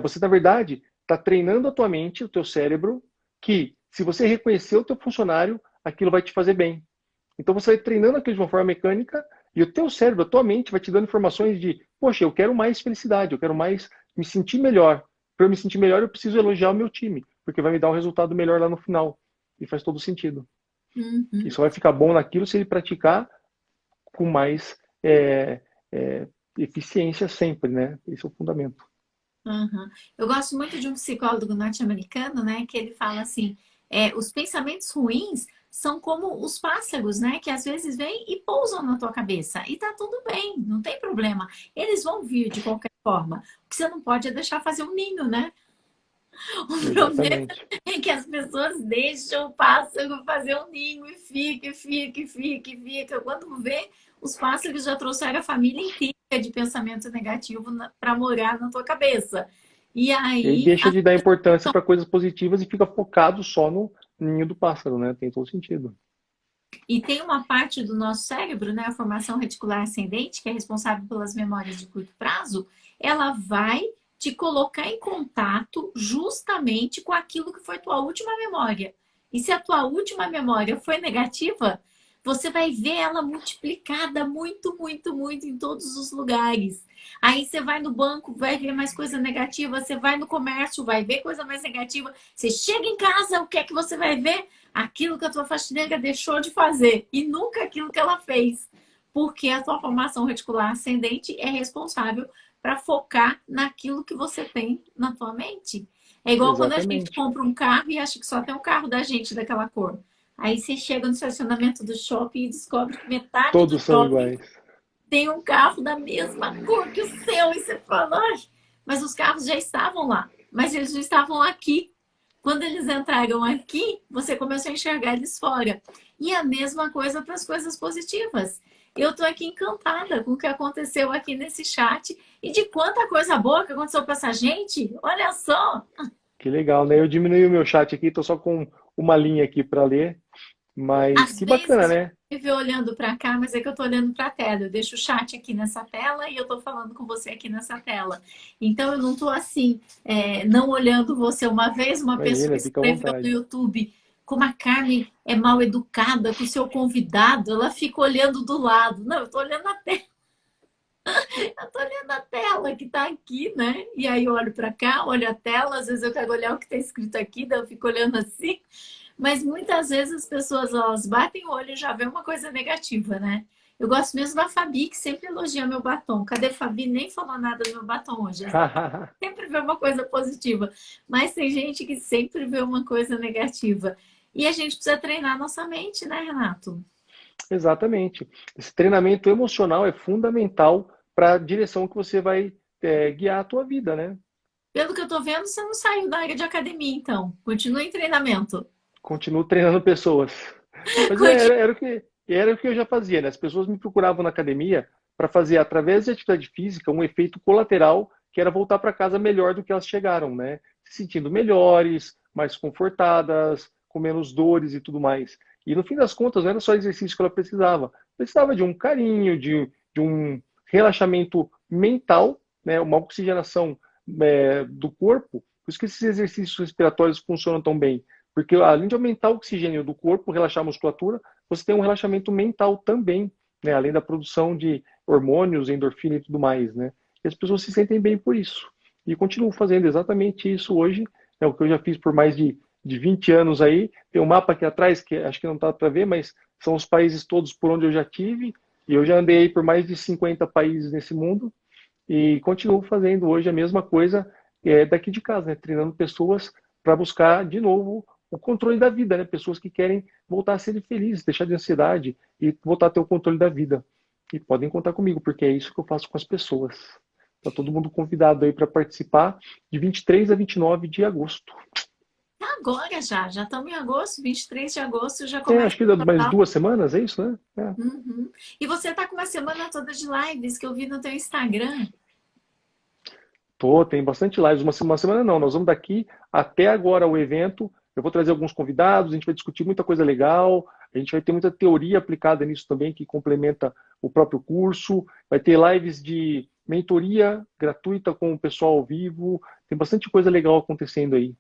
Você, na verdade, está treinando a tua mente, o teu cérebro, que se você reconhecer o teu funcionário, aquilo vai te fazer bem. Então você vai treinando aquilo de uma forma mecânica e o teu cérebro, a tua mente vai te dando informações de, poxa, eu quero mais felicidade, eu quero mais me sentir melhor. Para eu me sentir melhor, eu preciso elogiar o meu time, porque vai me dar um resultado melhor lá no final. E faz todo sentido. E Uhum, só vai ficar bom naquilo se ele praticar com mais eficiência sempre, né? Esse é o fundamento. uhum. Eu gosto muito de um psicólogo norte-americano, né, que ele fala assim, os pensamentos ruins são como os pássaros, né, que às vezes vêm e pousam na tua cabeça. E tá tudo bem, não tem problema. Eles vão vir de qualquer forma. O que você não pode é deixar fazer um ninho, né? O problema Exatamente. é que as pessoas deixam o pássaro fazer um ninho e fica, e fica, e fica, e fica. Quando vê, os pássaros já trouxeram a família inteira de pensamento negativo para morar na tua cabeça. E E aí aí, deixa de dar importância para coisas positivas e fica focado só no ninho do pássaro, né? Tem todo sentido. e tem uma parte do nosso cérebro, né, a formação reticular ascendente, que é responsável pelas memórias de curto prazo, ela vai te colocar em contato justamente com aquilo que foi tua última memória. E se a tua última memória foi negativa, você vai ver ela multiplicada muito, muito, muito em todos os lugares. Aí você vai no banco, vai ver mais coisa negativa, você vai no comércio, vai ver coisa mais negativa. Você chega em casa, o que é que você vai ver? Aquilo que a tua faxineira deixou de fazer e nunca aquilo que ela fez. Porque a tua formação reticular ascendente é responsável para focar naquilo que você tem na tua mente. É igual quando a gente Exatamente. compra um carro e acha que só tem um carro da gente daquela cor. Aí você chega no estacionamento do shopping e descobre que metade do Todos são shopping iguais. tem um carro da mesma cor que o seu. E você fala, "Ai, mas os carros já estavam lá, mas eles não estavam aqui. Quando eles entraram aqui, você começou a enxergar eles fora. E a mesma coisa para as coisas positivas. Eu estou aqui encantada com o que aconteceu aqui nesse chat e de quanta coisa boa que aconteceu para essa gente. Olha só! Que legal, né? Eu diminui o meu chat aqui, tô só com uma linha aqui para ler, mas Às que bacana, vezes né? me vê olhando para cá, mas é que eu estou olhando para a tela. Eu deixo o chat aqui nessa tela e eu estou falando com você aqui nessa tela. Então eu não estou assim, não olhando você. Uma vez uma pessoa Imagina, fica à escreveu no vontade. YouTube como a Carmen é mal educada com o seu convidado, ela fica olhando do lado. Não, eu estou olhando a tela. Eu tô olhando a tela que tá aqui, né? E aí eu olho para cá, olho a tela, às vezes eu quero olhar o que tá escrito aqui, daí eu fico olhando assim. Mas muitas vezes as pessoas elas batem o olho e já vê uma coisa negativa, né? Eu gosto mesmo da Fabi, que sempre elogia meu batom. Cadê a Fabi? Nem falou nada do meu batom hoje. Ela sempre vê uma coisa positiva. Mas tem gente que sempre vê uma coisa negativa. E a gente precisa treinar nossa mente, né, Renato? Exatamente. Esse treinamento emocional é fundamental para a direção que você vai guiar a tua vida, né? Pelo que eu tô vendo, você não saiu da área de academia, então. Continua em treinamento. Continuo treinando pessoas. Mas era o que eu já fazia, né? As pessoas me procuravam na academia para fazer, através de atividade física, um efeito colateral que era voltar para casa melhor do que elas chegaram, né? Se sentindo melhores, mais confortadas, com menos dores e tudo mais. E no fim das contas, não era só exercício que ela precisava. Precisava de um carinho, de um relaxamento mental, né? Uma oxigenação do corpo. Por isso que esses exercícios respiratórios funcionam tão bem. Porque além de aumentar o oxigênio do corpo, relaxar a musculatura, você tem um relaxamento mental também, né? Além da produção de hormônios, endorfina e tudo mais, né? E as pessoas se sentem bem por isso. E continuo fazendo exatamente isso hoje, é o que eu já fiz por mais de 20 anos aí. Tem um mapa aqui atrás, que acho que não está para ver, mas são os países todos por onde eu já tive. E eu já andei aí por mais de 50 países nesse mundo. E continuo fazendo hoje a mesma coisa daqui de casa, né? Treinando pessoas para buscar, de novo, o controle da vida, né? Pessoas que querem voltar a ser felizes, deixar de ansiedade e voltar a ter o controle da vida. E podem contar comigo, porque é isso que eu faço com as pessoas. Está todo mundo convidado aí para participar de 23 a 29 de agosto. Agora já estamos em agosto, 23 de agosto já Acho começa que o dá mais total. 2 semanas, é isso, né? Uhum. E você está com uma semana toda de lives que eu vi no teu Instagram. Tem bastante lives. Uma semana não, nós vamos daqui até agora o evento. Eu vou trazer alguns convidados, a gente vai discutir muita coisa legal, a gente vai ter muita teoria aplicada nisso também, que complementa o próprio curso. Vai ter lives de mentoria gratuita com o pessoal ao vivo. Tem bastante coisa legal acontecendo aí.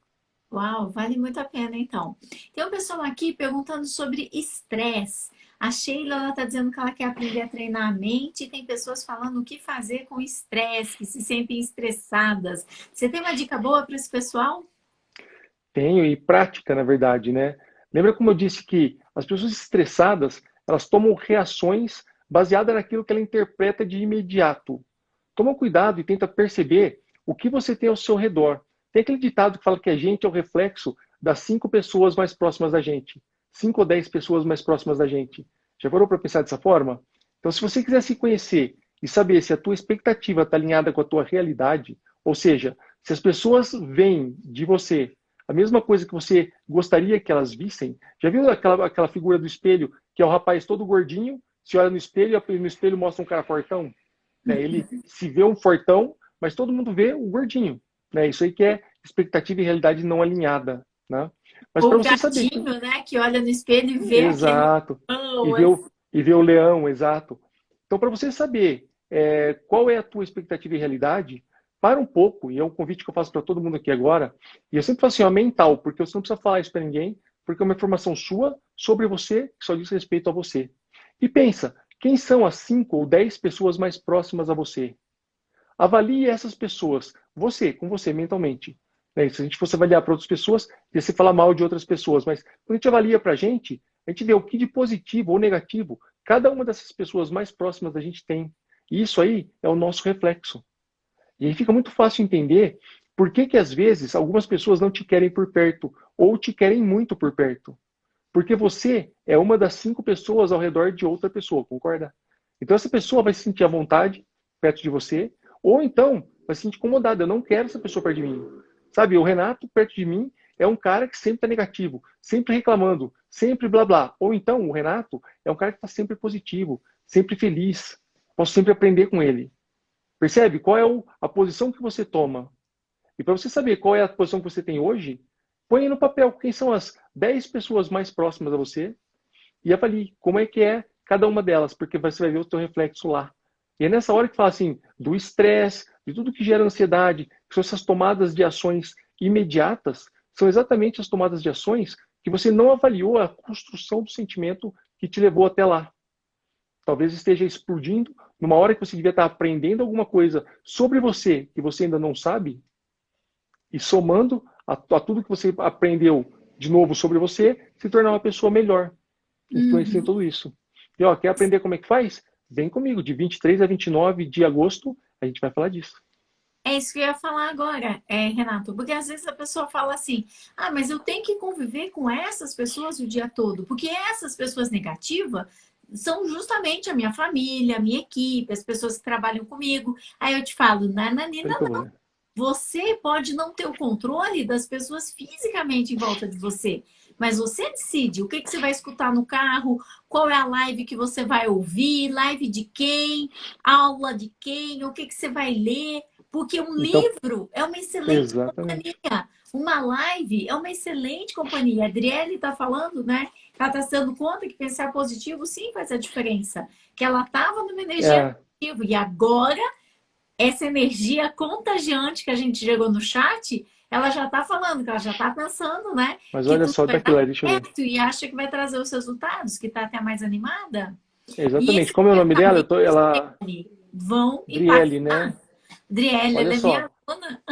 Uau, vale muito a pena então. Tem um pessoal aqui perguntando sobre estresse. A Sheila está dizendo que ela quer aprender a treinar a mente. E tem pessoas falando o que fazer com estresse, que se sentem estressadas. Você tem uma dica boa para esse pessoal? Tenho, e prática, na verdade, né? Lembra como eu disse que as pessoas estressadas, elas tomam reações baseadas naquilo que ela interpreta de imediato. Toma cuidado e tenta perceber o que você tem ao seu redor. Tem aquele ditado que fala que a gente é o reflexo das 5 pessoas mais próximas da gente. 5 ou 10 pessoas mais próximas da gente. Já parou para pensar dessa forma? Então, se você quiser se conhecer e saber se a tua expectativa está alinhada com a tua realidade, ou seja, se as pessoas veem de você a mesma coisa que você gostaria que elas vissem, já viu aquela figura do espelho, que é o rapaz todo gordinho, se olha no espelho e no espelho mostra um cara fortão? Né? Ele se vê um fortão, mas todo mundo vê o gordinho. Né? Isso aí que é expectativa e realidade não alinhada. Né? Mas Ou para o você saber que. gatinho, né, que olha no espelho e vê aquele Exato. E leão, vê assim. o leão, exato. Então, para você saber qual é a tua expectativa e realidade, para um pouco, e é um convite que eu faço para todo mundo aqui agora, e eu sempre falo assim, ó, mental, porque você não precisa falar isso para ninguém, porque é uma informação sua sobre você, que só diz respeito a você. E pensa, quem são as 5 ou 10 pessoas mais próximas a você? Avalie essas pessoas, você, com você, mentalmente. Né? Se a gente fosse avaliar para outras pessoas, ia se falar mal de outras pessoas, mas quando a gente avalia para a gente vê o que de positivo ou negativo cada uma dessas pessoas mais próximas da gente tem. E isso aí é o nosso reflexo. E aí fica muito fácil entender por que que às vezes algumas pessoas não te querem por perto ou te querem muito por perto. Porque você é uma das 5 pessoas ao redor de outra pessoa, concorda? Então essa pessoa vai se sentir à vontade perto de você, ou então vai se sentir incomodada. Eu não quero essa pessoa perto de mim. Sabe, o Renato perto de mim é um cara que sempre está negativo, sempre reclamando, sempre blá blá. Ou então o Renato é um cara que está sempre positivo, sempre feliz. Posso sempre aprender com ele. Percebe? Qual é a posição que você toma? E para você saber qual é a posição que você tem hoje, põe no papel quem são as 10 pessoas mais próximas a você e avalie como é que é cada uma delas, porque você vai ver o seu reflexo lá. E é nessa hora que fala assim, do estresse, de tudo que gera ansiedade, que são essas tomadas de ações imediatas, são exatamente as tomadas de ações que você não avaliou a construção do sentimento que te levou até lá. Talvez esteja explodindo numa hora que você devia estar aprendendo alguma coisa sobre você que você ainda não sabe, e somando a tudo que você aprendeu de novo sobre você, se tornar uma pessoa melhor. Influencia em tudo isso. E ó, quer aprender como é que faz? Vem comigo, de 23 a 29 de agosto, a gente vai falar disso. É isso que eu ia falar agora, Renato, porque às vezes a pessoa fala assim, ah, mas eu tenho que conviver com essas pessoas o dia todo, porque essas pessoas negativas são justamente a minha família, a minha equipe, as pessoas que trabalham comigo. Aí eu te falo, nananina, não. Você pode não ter o controle das pessoas fisicamente em volta de você, mas você decide o que você vai escutar no carro, qual é a live que você vai ouvir, live de quem, aula de quem, o que você vai ler. Porque um Então, livro é uma excelente exatamente. companhia. Uma live é uma excelente companhia. A Adriele está falando, né? Ela está se dando conta que pensar positivo sim faz a diferença. Que ela estava numa energia É, positiva e agora essa energia contagiante que a gente jogou no chat, ela já está falando, que ela já está pensando, né? mas Que olha tudo só, vai daquilo dar aí, deixa eu ver. certo e acha que vai trazer os resultados, que está até mais animada. E Exatamente. esses Como é o nome dela? pensamentos Ela. dele vão Driele, né? impactar. Adriele, Olha ela é minha só. aluna.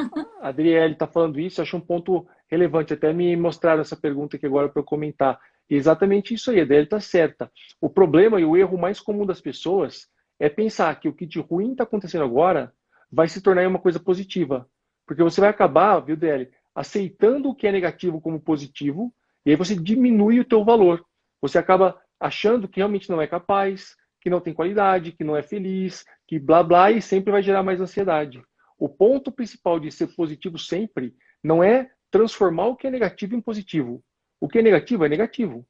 A Adriele está falando isso, eu acho um ponto relevante. Até me mostraram essa pergunta aqui agora para eu comentar. E exatamente isso aí, a Adriele está certa. O problema e o erro mais comum das pessoas é pensar que o que de ruim está acontecendo agora vai se tornar uma coisa positiva. Porque você vai acabar, viu, Adriele, aceitando o que é negativo como positivo, e aí você diminui o teu valor. Você acaba achando que realmente não é capaz, que não tem qualidade, que não é feliz, que blá blá, e sempre vai gerar mais ansiedade. O ponto principal de ser positivo sempre não é transformar o que é negativo em positivo. O que é negativo.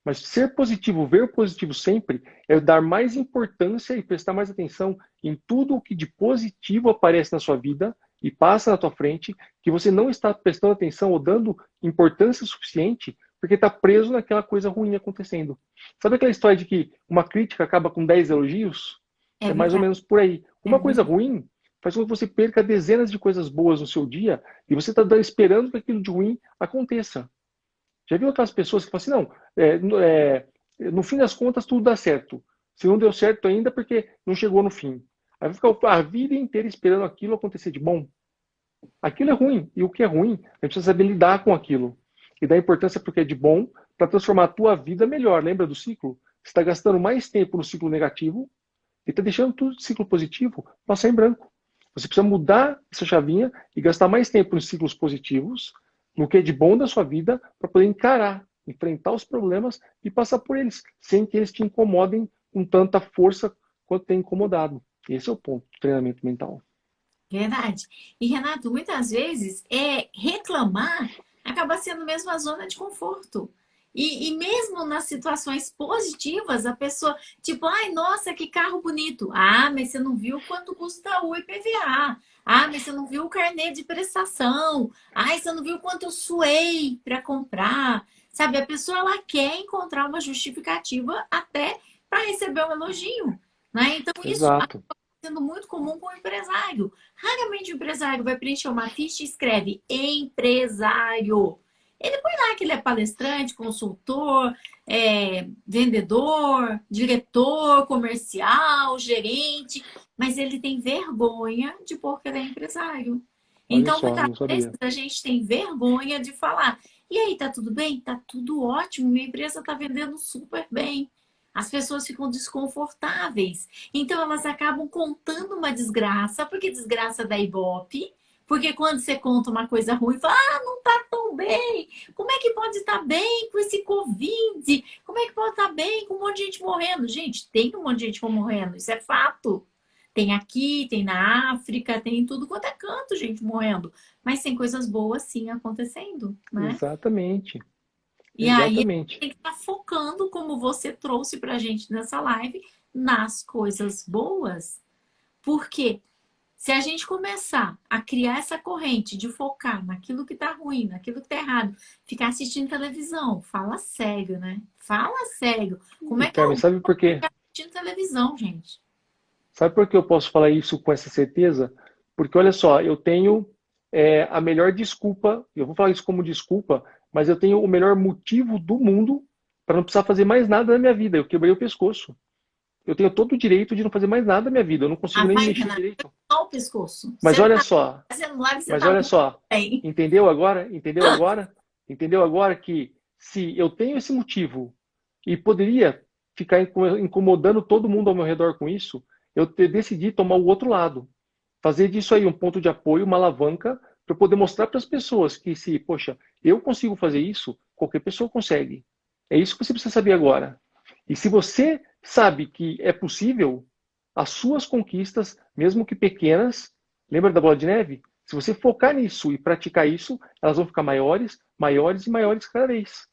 Mas ser positivo, ver o positivo sempre, é dar mais importância e prestar mais atenção em tudo o que de positivo aparece na sua vida e passa na tua frente, que você não está prestando atenção ou dando importância suficiente, porque está preso naquela coisa ruim acontecendo. Sabe aquela história de que uma crítica acaba com 10 elogios? É É mais ou verdade, menos por aí. é Uma coisa verdade. ruim faz com que você perca dezenas de coisas boas no seu dia e você está esperando que aquilo de ruim aconteça. Já viu aquelas pessoas que falam assim, não, no fim das contas tudo dá certo. Se não deu certo ainda é porque não chegou no fim. Aí vai ficar a vida inteira esperando aquilo acontecer de bom. Aquilo é ruim. E o que é ruim, a gente precisa saber lidar com aquilo. E dar importância porque é de bom para transformar a tua vida melhor. Lembra do ciclo? Você está gastando mais tempo no ciclo negativo e está deixando tudo de ciclo positivo passar em branco. Você precisa mudar essa chavinha e gastar mais tempo nos ciclos positivos, no que é de bom da sua vida, para poder encarar, enfrentar os problemas e passar por eles, sem que eles te incomodem com tanta força quanto tem incomodado. Esse é o ponto do treinamento mental. Verdade. E, Renato, muitas vezes reclamar acaba sendo mesmo a zona de conforto. E mesmo nas situações positivas, a pessoa, tipo, ai, nossa, que carro bonito. Ah, mas você não viu quanto custa o IPVA. Ah, mas você não viu o carnê de prestação. Ai, você não viu quanto eu suei para comprar. Sabe, a pessoa ela quer encontrar uma justificativa até para receber um elogio, né? Então, isso Exato. sendo muito comum com o empresário. Raramente o empresário vai preencher uma ficha e escreve empresário. Ele põe lá que ele é palestrante, consultor, vendedor, diretor comercial, gerente, mas ele tem vergonha de pôr que ele é empresário. Olha Então, só, muitas não vezes sabia. a gente tem vergonha de falar. E aí, tá tudo bem? Tá tudo ótimo, minha empresa tá vendendo super bem. As pessoas ficam desconfortáveis. Então, elas acabam contando uma desgraça, porque desgraça dá ibope. Porque quando você conta uma coisa ruim, fala, não tá tão bem. Como é que pode estar bem com esse Covid? Como é que pode estar bem com um monte de gente morrendo? Gente, tem um monte de gente morrendo, isso é fato. Tem aqui, tem na África, tem em tudo quanto é canto, gente morrendo. Mas tem coisas boas sim acontecendo, né? Exatamente, E aí exatamente. tem que estar focando, como você trouxe pra gente nessa live, nas coisas boas. Porque se a gente começar a criar essa corrente de focar naquilo que tá ruim, naquilo que tá errado, ficar assistindo televisão, fala sério, né? Fala sério. Como E é que Carmen, eu sabe por vou quê? ficar assistindo televisão, gente? Sabe por que eu posso falar isso com essa certeza? Porque olha só, eu tenho a melhor desculpa, eu vou falar isso como desculpa, mas eu tenho o melhor motivo do mundo para não precisar fazer mais nada na minha vida. Eu quebrei o pescoço. Eu tenho todo o direito de não fazer mais nada na minha vida. Eu não consigo Ah, nem vai, mexer Renato, direito. só o pescoço. Mas Você olha tá só, fazendo live, você mas tá olha muito só. bem. Entendeu agora? Entendeu agora? Entendeu agora que se eu tenho esse motivo e poderia ficar incomodando todo mundo ao meu redor com isso, decidi tomar o outro lado. Fazer disso aí um ponto de apoio, uma alavanca, para eu poder mostrar para as pessoas que se, poxa, eu consigo fazer isso, qualquer pessoa consegue. É isso que você precisa saber agora. E se você sabe que é possível, as suas conquistas, mesmo que pequenas, lembra da bola de neve? Se você focar nisso e praticar isso, elas vão ficar maiores, maiores e maiores cada vez.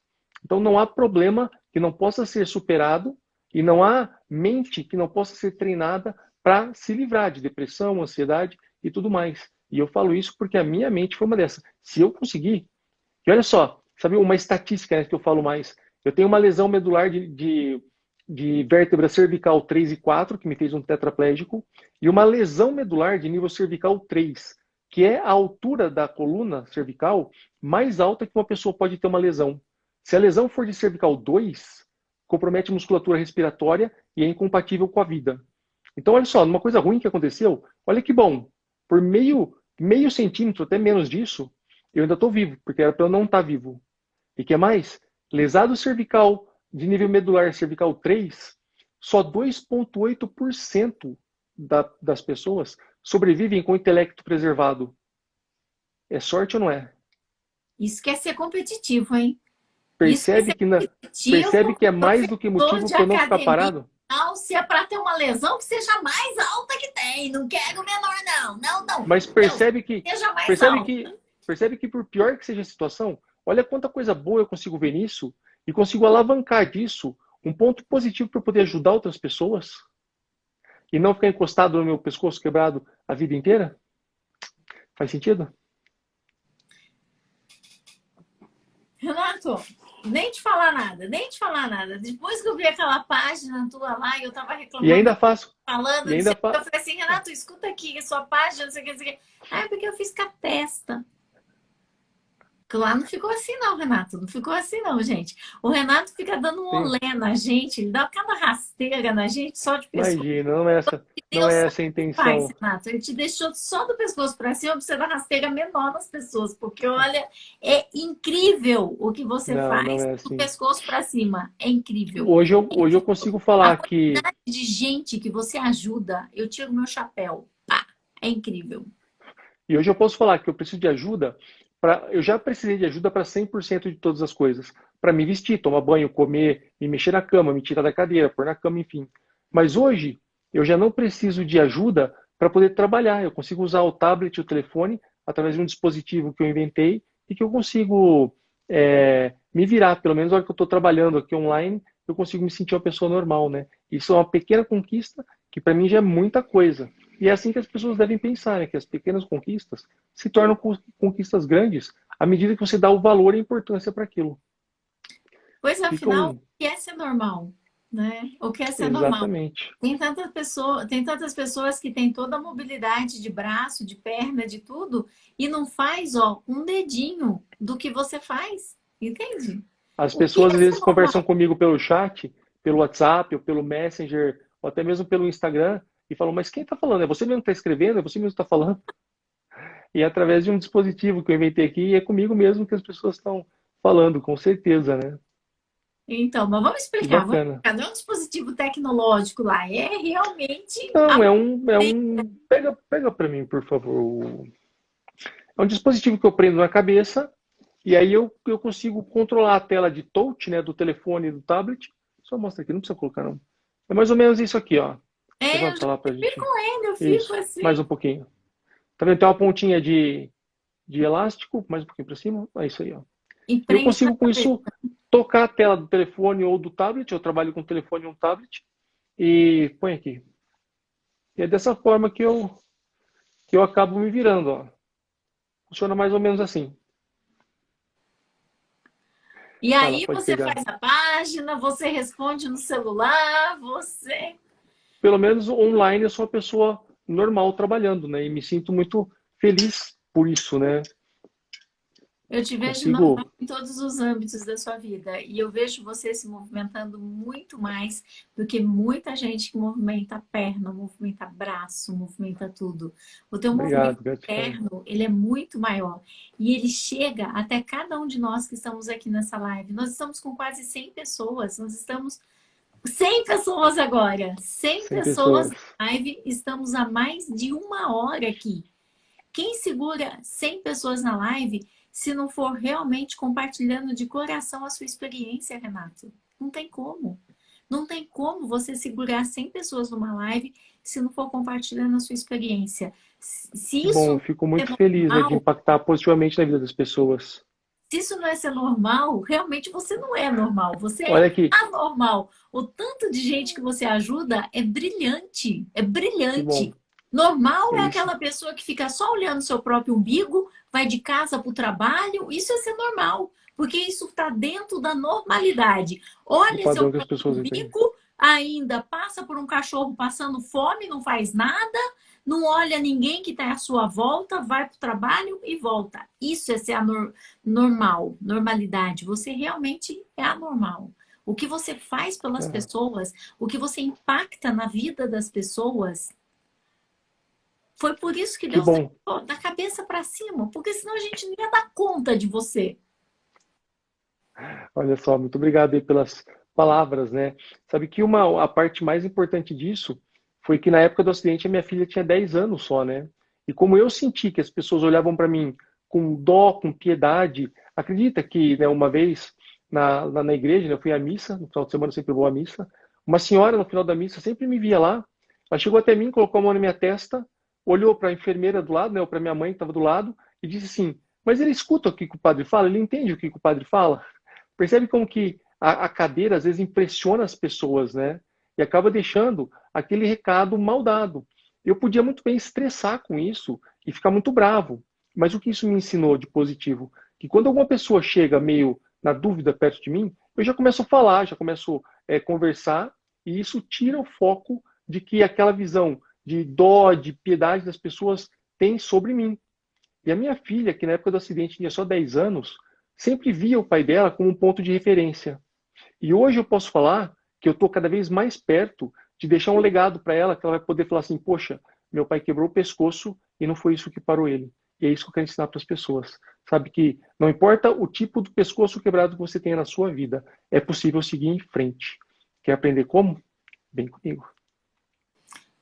Então não há problema que não possa ser superado e não há mente que não possa ser treinada para se livrar de depressão, ansiedade e tudo mais. E eu falo isso porque a minha mente foi uma dessas. Se eu conseguir, e olha só, sabe uma estatística, né, que eu falo mais? Eu tenho uma lesão medular de vértebra cervical 3 e 4, que me fez um tetraplégico, e uma lesão medular de nível cervical 3, que é a altura da coluna cervical mais alta que uma pessoa pode ter uma lesão. Se a lesão for de cervical 2, compromete a musculatura respiratória e é incompatível com a vida. Então, olha só, uma coisa ruim que aconteceu, olha que bom, por meio centímetro, até menos disso, eu ainda estou vivo, porque era para eu não estar vivo. E que é mais? Lesado cervical de nível medular cervical 3, só 2,8% das pessoas sobrevivem com o intelecto preservado. É sorte ou não é? Isso quer ser competitivo, hein? Isso quer Percebe ser que, percebe competitivo, que é mais do que professor motivo de para eu não ficar academia. parado? Não, se é para ter uma lesão, que seja a mais alta que tem. Não quero menor, não. Não, não. Mas Deus, seja mais percebe alta. que, percebe que por pior que seja a situação, olha quanta coisa boa eu consigo ver nisso e consigo alavancar disso um ponto positivo para poder ajudar outras pessoas e não ficar encostado no meu pescoço quebrado a vida inteira? Faz sentido? Renato, nem te falar nada, nem te falar nada. Depois que eu vi aquela página tua lá e eu tava E reclamando, ainda faço, falando, e ainda eu faço. falei assim, Renato, escuta aqui, a sua página, não sei o que, não sei o que. Ah, é porque eu fiz com a testa. Que lá não ficou assim não, Renato. Não ficou assim não, gente. O Renato fica dando um olé na gente, ele dá cada rasteira na gente só de pescoço. Imagina, não Deus é sabe essa a o que faz, intenção. Renato. Ele te deixou só do pescoço para cima para você dar rasteira menor nas pessoas. Porque, olha, é incrível o que você Não, não faz é do assim. pescoço para cima. É incrível. Hoje eu consigo A falar que quantidade de gente que você ajuda, eu tiro meu chapéu. Pá, é incrível. E hoje eu posso falar que eu preciso de ajuda eu já precisei de ajuda para 100% de todas as coisas. Para me vestir, tomar banho, comer, me mexer na cama, me tirar da cadeira, pôr na cama, enfim. Mas hoje eu já não preciso de ajuda para poder trabalhar. Eu consigo usar o tablet e o telefone através de um dispositivo que eu inventei e que eu consigo me virar. Pelo menos na hora que eu estou trabalhando aqui online, eu consigo me sentir uma pessoa normal, né? Isso é uma pequena conquista que para mim já é muita coisa. E é assim que as pessoas devem pensar, né? Que as pequenas conquistas se tornam conquistas grandes à medida que você dá o valor e a importância para aquilo. Pois afinal, o Ficam. que é ser normal? né? O que é ser normal. Exatamente. Tem tantas pessoas que têm toda a mobilidade de braço, de perna, de tudo, e não faz, ó, um dedinho do que você faz, entende? As O que pessoas é às ser vezes conversam normal? comigo pelo chat, pelo WhatsApp, ou pelo Messenger, ou até mesmo pelo Instagram, e falam, mas quem está falando? É você mesmo que está escrevendo? É você mesmo que está falando? E é através de um dispositivo que eu inventei aqui, e é comigo mesmo que as pessoas estão falando, com certeza, né? Então, mas vamos Que explicar. Vamos bacana. explicar. Não é um dispositivo tecnológico lá, é realmente Não, a... pega para mim, por favor. É um dispositivo que eu prendo na cabeça e aí eu consigo controlar a tela de touch, né, do telefone e do tablet. Só mostra aqui, não precisa colocar não. É mais ou menos isso aqui, ó. É, eu Levanta já lá pra fiz gente. com ele, eu fico Isso, mais assim. um pouquinho. Tá vendo? Tem uma pontinha de elástico, mais um pouquinho para cima. É isso aí, ó. E E eu prende na consigo com cabeça. isso tocar a tela do telefone ou do tablet. Eu trabalho com telefone e um tablet. E põe aqui. E é dessa forma que eu acabo me virando, ó. Funciona mais ou menos assim. E Vai lá, aí pode você pegar. faz a página, você responde no celular, você... Pelo menos online eu sou uma pessoa normal trabalhando, né? E me sinto muito feliz por isso, né? Eu te vejo normal Consigo. em todos os âmbitos da sua vida. E eu vejo você se movimentando muito mais do que muita gente que movimenta a perna, movimenta braço, movimenta tudo. O teu movimento Obrigado, gratidão. interno, ele é muito maior. E ele chega até cada um de nós que estamos aqui nessa live. Nós estamos com quase 100 pessoas. Nós estamos 100 pessoas agora. 100 100 pessoas pessoas. na live. Estamos há mais de uma hora aqui. Quem segura 100 pessoas na live se não for realmente compartilhando de coração a sua experiência, Renato? Não tem como. Não tem como você segurar 100 pessoas numa live se não for compartilhando a sua experiência. Se Que bom, eu isso fico é muito feliz, né, de normal, impactar positivamente na vida das pessoas. se isso não é ser normal, realmente você não é normal. Você Olha é aqui, anormal. O tanto de gente que você ajuda é brilhante. É que bom. brilhante. Normal É é isso. aquela pessoa que fica só olhando seu próprio umbigo, vai de casa para o trabalho. Isso é ser normal. Porque isso está dentro da normalidade. Do Olha seu padrão que as próprio pessoas têm. umbigo, ainda passa por um cachorro passando fome, não faz nada, não olha ninguém que está à sua volta, vai para o trabalho e volta. Isso é ser normal, normalidade. Você realmente é anormal. O que você faz pelas É, pessoas, o que você impacta na vida das pessoas, foi por isso que que Deus bom. levou da cabeça para cima, porque senão a gente não ia dar conta de você. Olha só, muito obrigado aí pelas palavras, né? Sabe que a parte mais importante disso foi que na época do acidente a minha filha tinha 10 anos só, né? E como eu senti que as pessoas olhavam para mim com dó, com piedade, acredita que, né, uma vez na igreja, né, eu fui à missa, no final de semana eu sempre vou à missa, uma senhora no final da missa sempre me via lá, ela chegou até mim, colocou a mão na minha testa, olhou para a enfermeira do lado, né, ou para minha mãe que estava do lado, e disse assim, mas ele escuta o que o padre fala? Ele entende o que o padre fala? Percebe como que a cadeira às vezes impressiona as pessoas, né? E acaba deixando aquele recado mal dado. Eu podia muito bem estressar com isso e ficar muito bravo. Mas o que isso me ensinou de positivo? Que quando alguma pessoa chega meio na dúvida perto de mim, eu já começo a falar, já começo a conversar, e isso tira o foco de que aquela visão de dó, de piedade das pessoas tem sobre mim. E a minha filha, que na época do acidente tinha só 10 anos, sempre via o pai dela como um ponto de referência. E hoje eu posso falar que eu estou cada vez mais perto de deixar um legado para ela, que ela vai poder falar assim, poxa, meu pai quebrou o pescoço e não foi isso que parou ele. E é isso que eu quero ensinar para as pessoas. Sabe que não importa o tipo do pescoço quebrado que você tenha na sua vida, é possível seguir em frente. Quer aprender como? Vem comigo.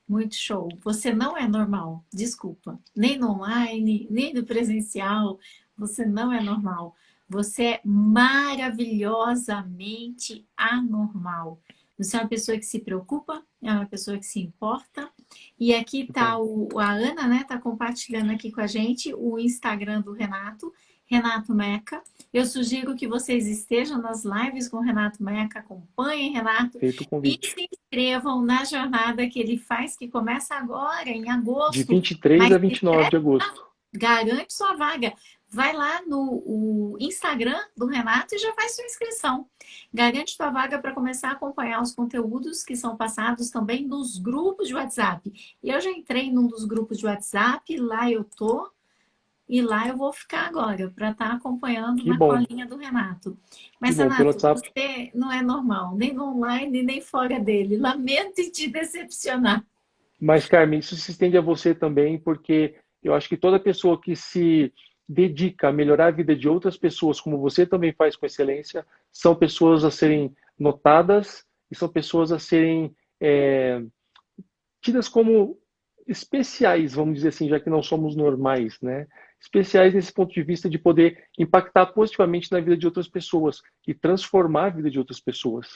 Muito show. Você não é normal, desculpa. Nem no online, nem no presencial. Você não é normal. Você é maravilhosamente anormal. Você é uma pessoa que se preocupa, é uma pessoa que se importa. E aqui Que tá bom. a Ana, né? Tá compartilhando aqui com a gente o Instagram do Renato, Renato Meca. Eu sugiro que vocês estejam nas lives com o Renato Meca, acompanhem Renato Feito o e convite. se inscrevam na jornada que ele faz, que começa agora, em De agosto. 23 Mas a se 29 inscreve, de agosto. garante sua vaga. vai lá no Instagram do Renato e já faz sua inscrição. Garante sua vaga para começar a acompanhar os conteúdos que são passados também nos grupos de WhatsApp. E eu já entrei num dos grupos de WhatsApp, lá eu tô, e lá eu vou ficar agora, para estar acompanhando Que na bom, colinha do Renato. que Mas, bom. Pelo Renato, WhatsApp. você não é normal, nem no online, nem fora dele. Lamento em te decepcionar. Mas, Carmen, isso se estende a você também, porque eu acho que toda pessoa que se dedica a melhorar a vida de outras pessoas, como você também faz com excelência, são pessoas a serem notadas e são pessoas a serem tidas como especiais, vamos dizer assim, já que não somos normais, né? Especiais nesse ponto de vista de poder impactar positivamente na vida de outras pessoas e transformar a vida de outras pessoas.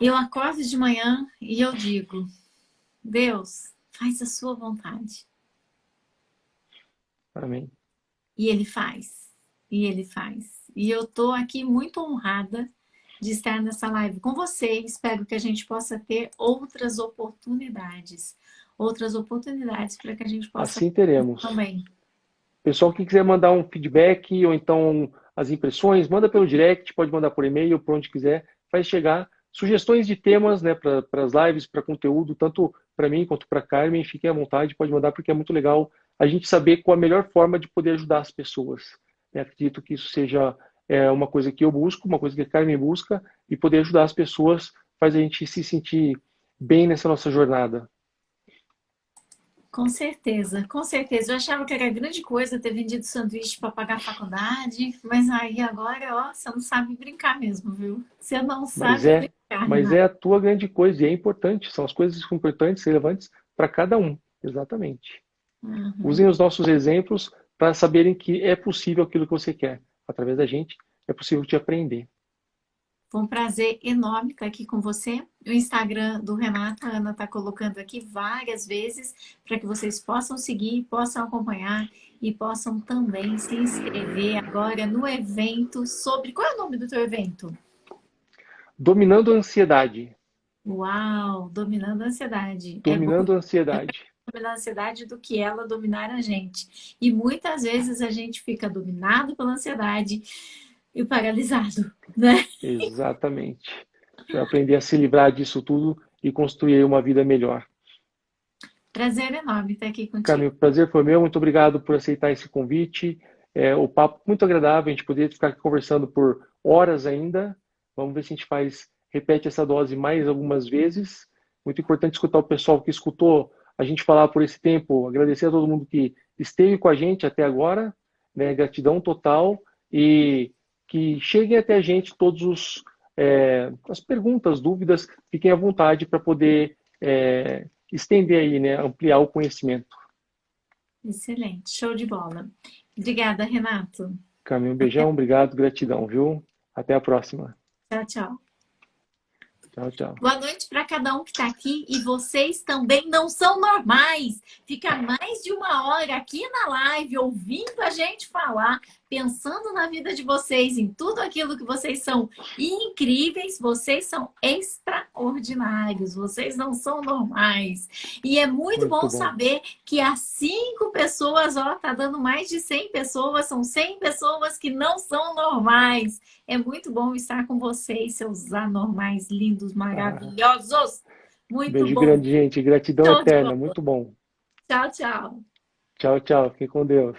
Eu acordo de manhã e eu digo, Deus, faz a sua vontade. Amém. E ele faz. E ele faz. E eu tô aqui muito honrada de estar nessa live com você. Espero que a gente possa ter outras oportunidades. Outras oportunidades para que a gente possa Assim teremos. também. Pessoal que quiser mandar um feedback ou então as impressões, manda pelo direct, pode mandar por e-mail, por onde quiser, faz chegar. Sugestões de temas, né, para as lives, para conteúdo, tanto para mim quanto para a Carmen, fiquem à vontade, pode mandar, porque é muito legal a gente saber qual a melhor forma de poder ajudar as pessoas. Eu acredito que isso seja uma coisa que eu busco, uma coisa que a Carmen busca, e poder ajudar as pessoas faz a gente se sentir bem nessa nossa jornada. Com certeza, com certeza. Eu achava que era grande coisa ter vendido sanduíche para pagar a faculdade, mas aí agora, ó, você não sabe brincar mesmo, viu? Você não Mas sabe é, brincar, mas Renato. é a tua grande coisa e é importante, são as coisas que são importantes, relevantes para cada um, exatamente. Uhum. Usem os nossos exemplos para saberem que é possível aquilo que você quer. Através da gente, é possível te aprender. Foi um prazer enorme estar aqui com você. O Instagram do Renato, a Ana está colocando aqui várias vezes para que vocês possam seguir, possam acompanhar e possam também se inscrever agora no evento sobre... Qual é o nome do teu evento? Dominando a ansiedade. Uau, dominando a ansiedade. É bom Dominando a ansiedade. dominar a ansiedade do que ela dominar a gente. E muitas vezes a gente fica dominado pela ansiedade e paralisado, né? Exatamente. Para aprender a se livrar disso tudo e construir uma vida melhor. Prazer enorme estar aqui Carmen, contigo. o prazer foi meu. Muito obrigado por aceitar esse convite. O papo muito agradável. A gente poderia ficar aqui conversando por horas ainda. Vamos ver se a gente repete essa dose mais algumas vezes. Muito importante escutar o pessoal que escutou a gente falar por esse tempo. Agradecer a todo mundo que esteve com a gente até agora, né? Gratidão total e que cheguem até a gente as perguntas, dúvidas, fiquem à vontade para poder estender aí, né? Ampliar o conhecimento. Excelente, show de bola. Obrigada, Renato. Caminho, um beijão, obrigado, gratidão, viu? Até a próxima. Tchau, tchau. Tchau, tchau. Boa noite para cada um que está aqui e vocês também não são normais. Fica mais de uma hora aqui na live ouvindo a gente falar, pensando na vida de vocês, em tudo aquilo que vocês são incríveis, vocês são extraordinários, vocês não são normais. E é muito bom Muito bom. saber que as 5 pessoas, ó, tá dando mais de 100 pessoas, são 100 pessoas que não são normais. É muito bom estar com vocês, seus anormais lindos, Ah, maravilhosos. Muito beijo bom. grande, gente. Gratidão Show de eterna. bola. Muito bom. Tchau, tchau. Tchau, tchau. Fiquem com Deus.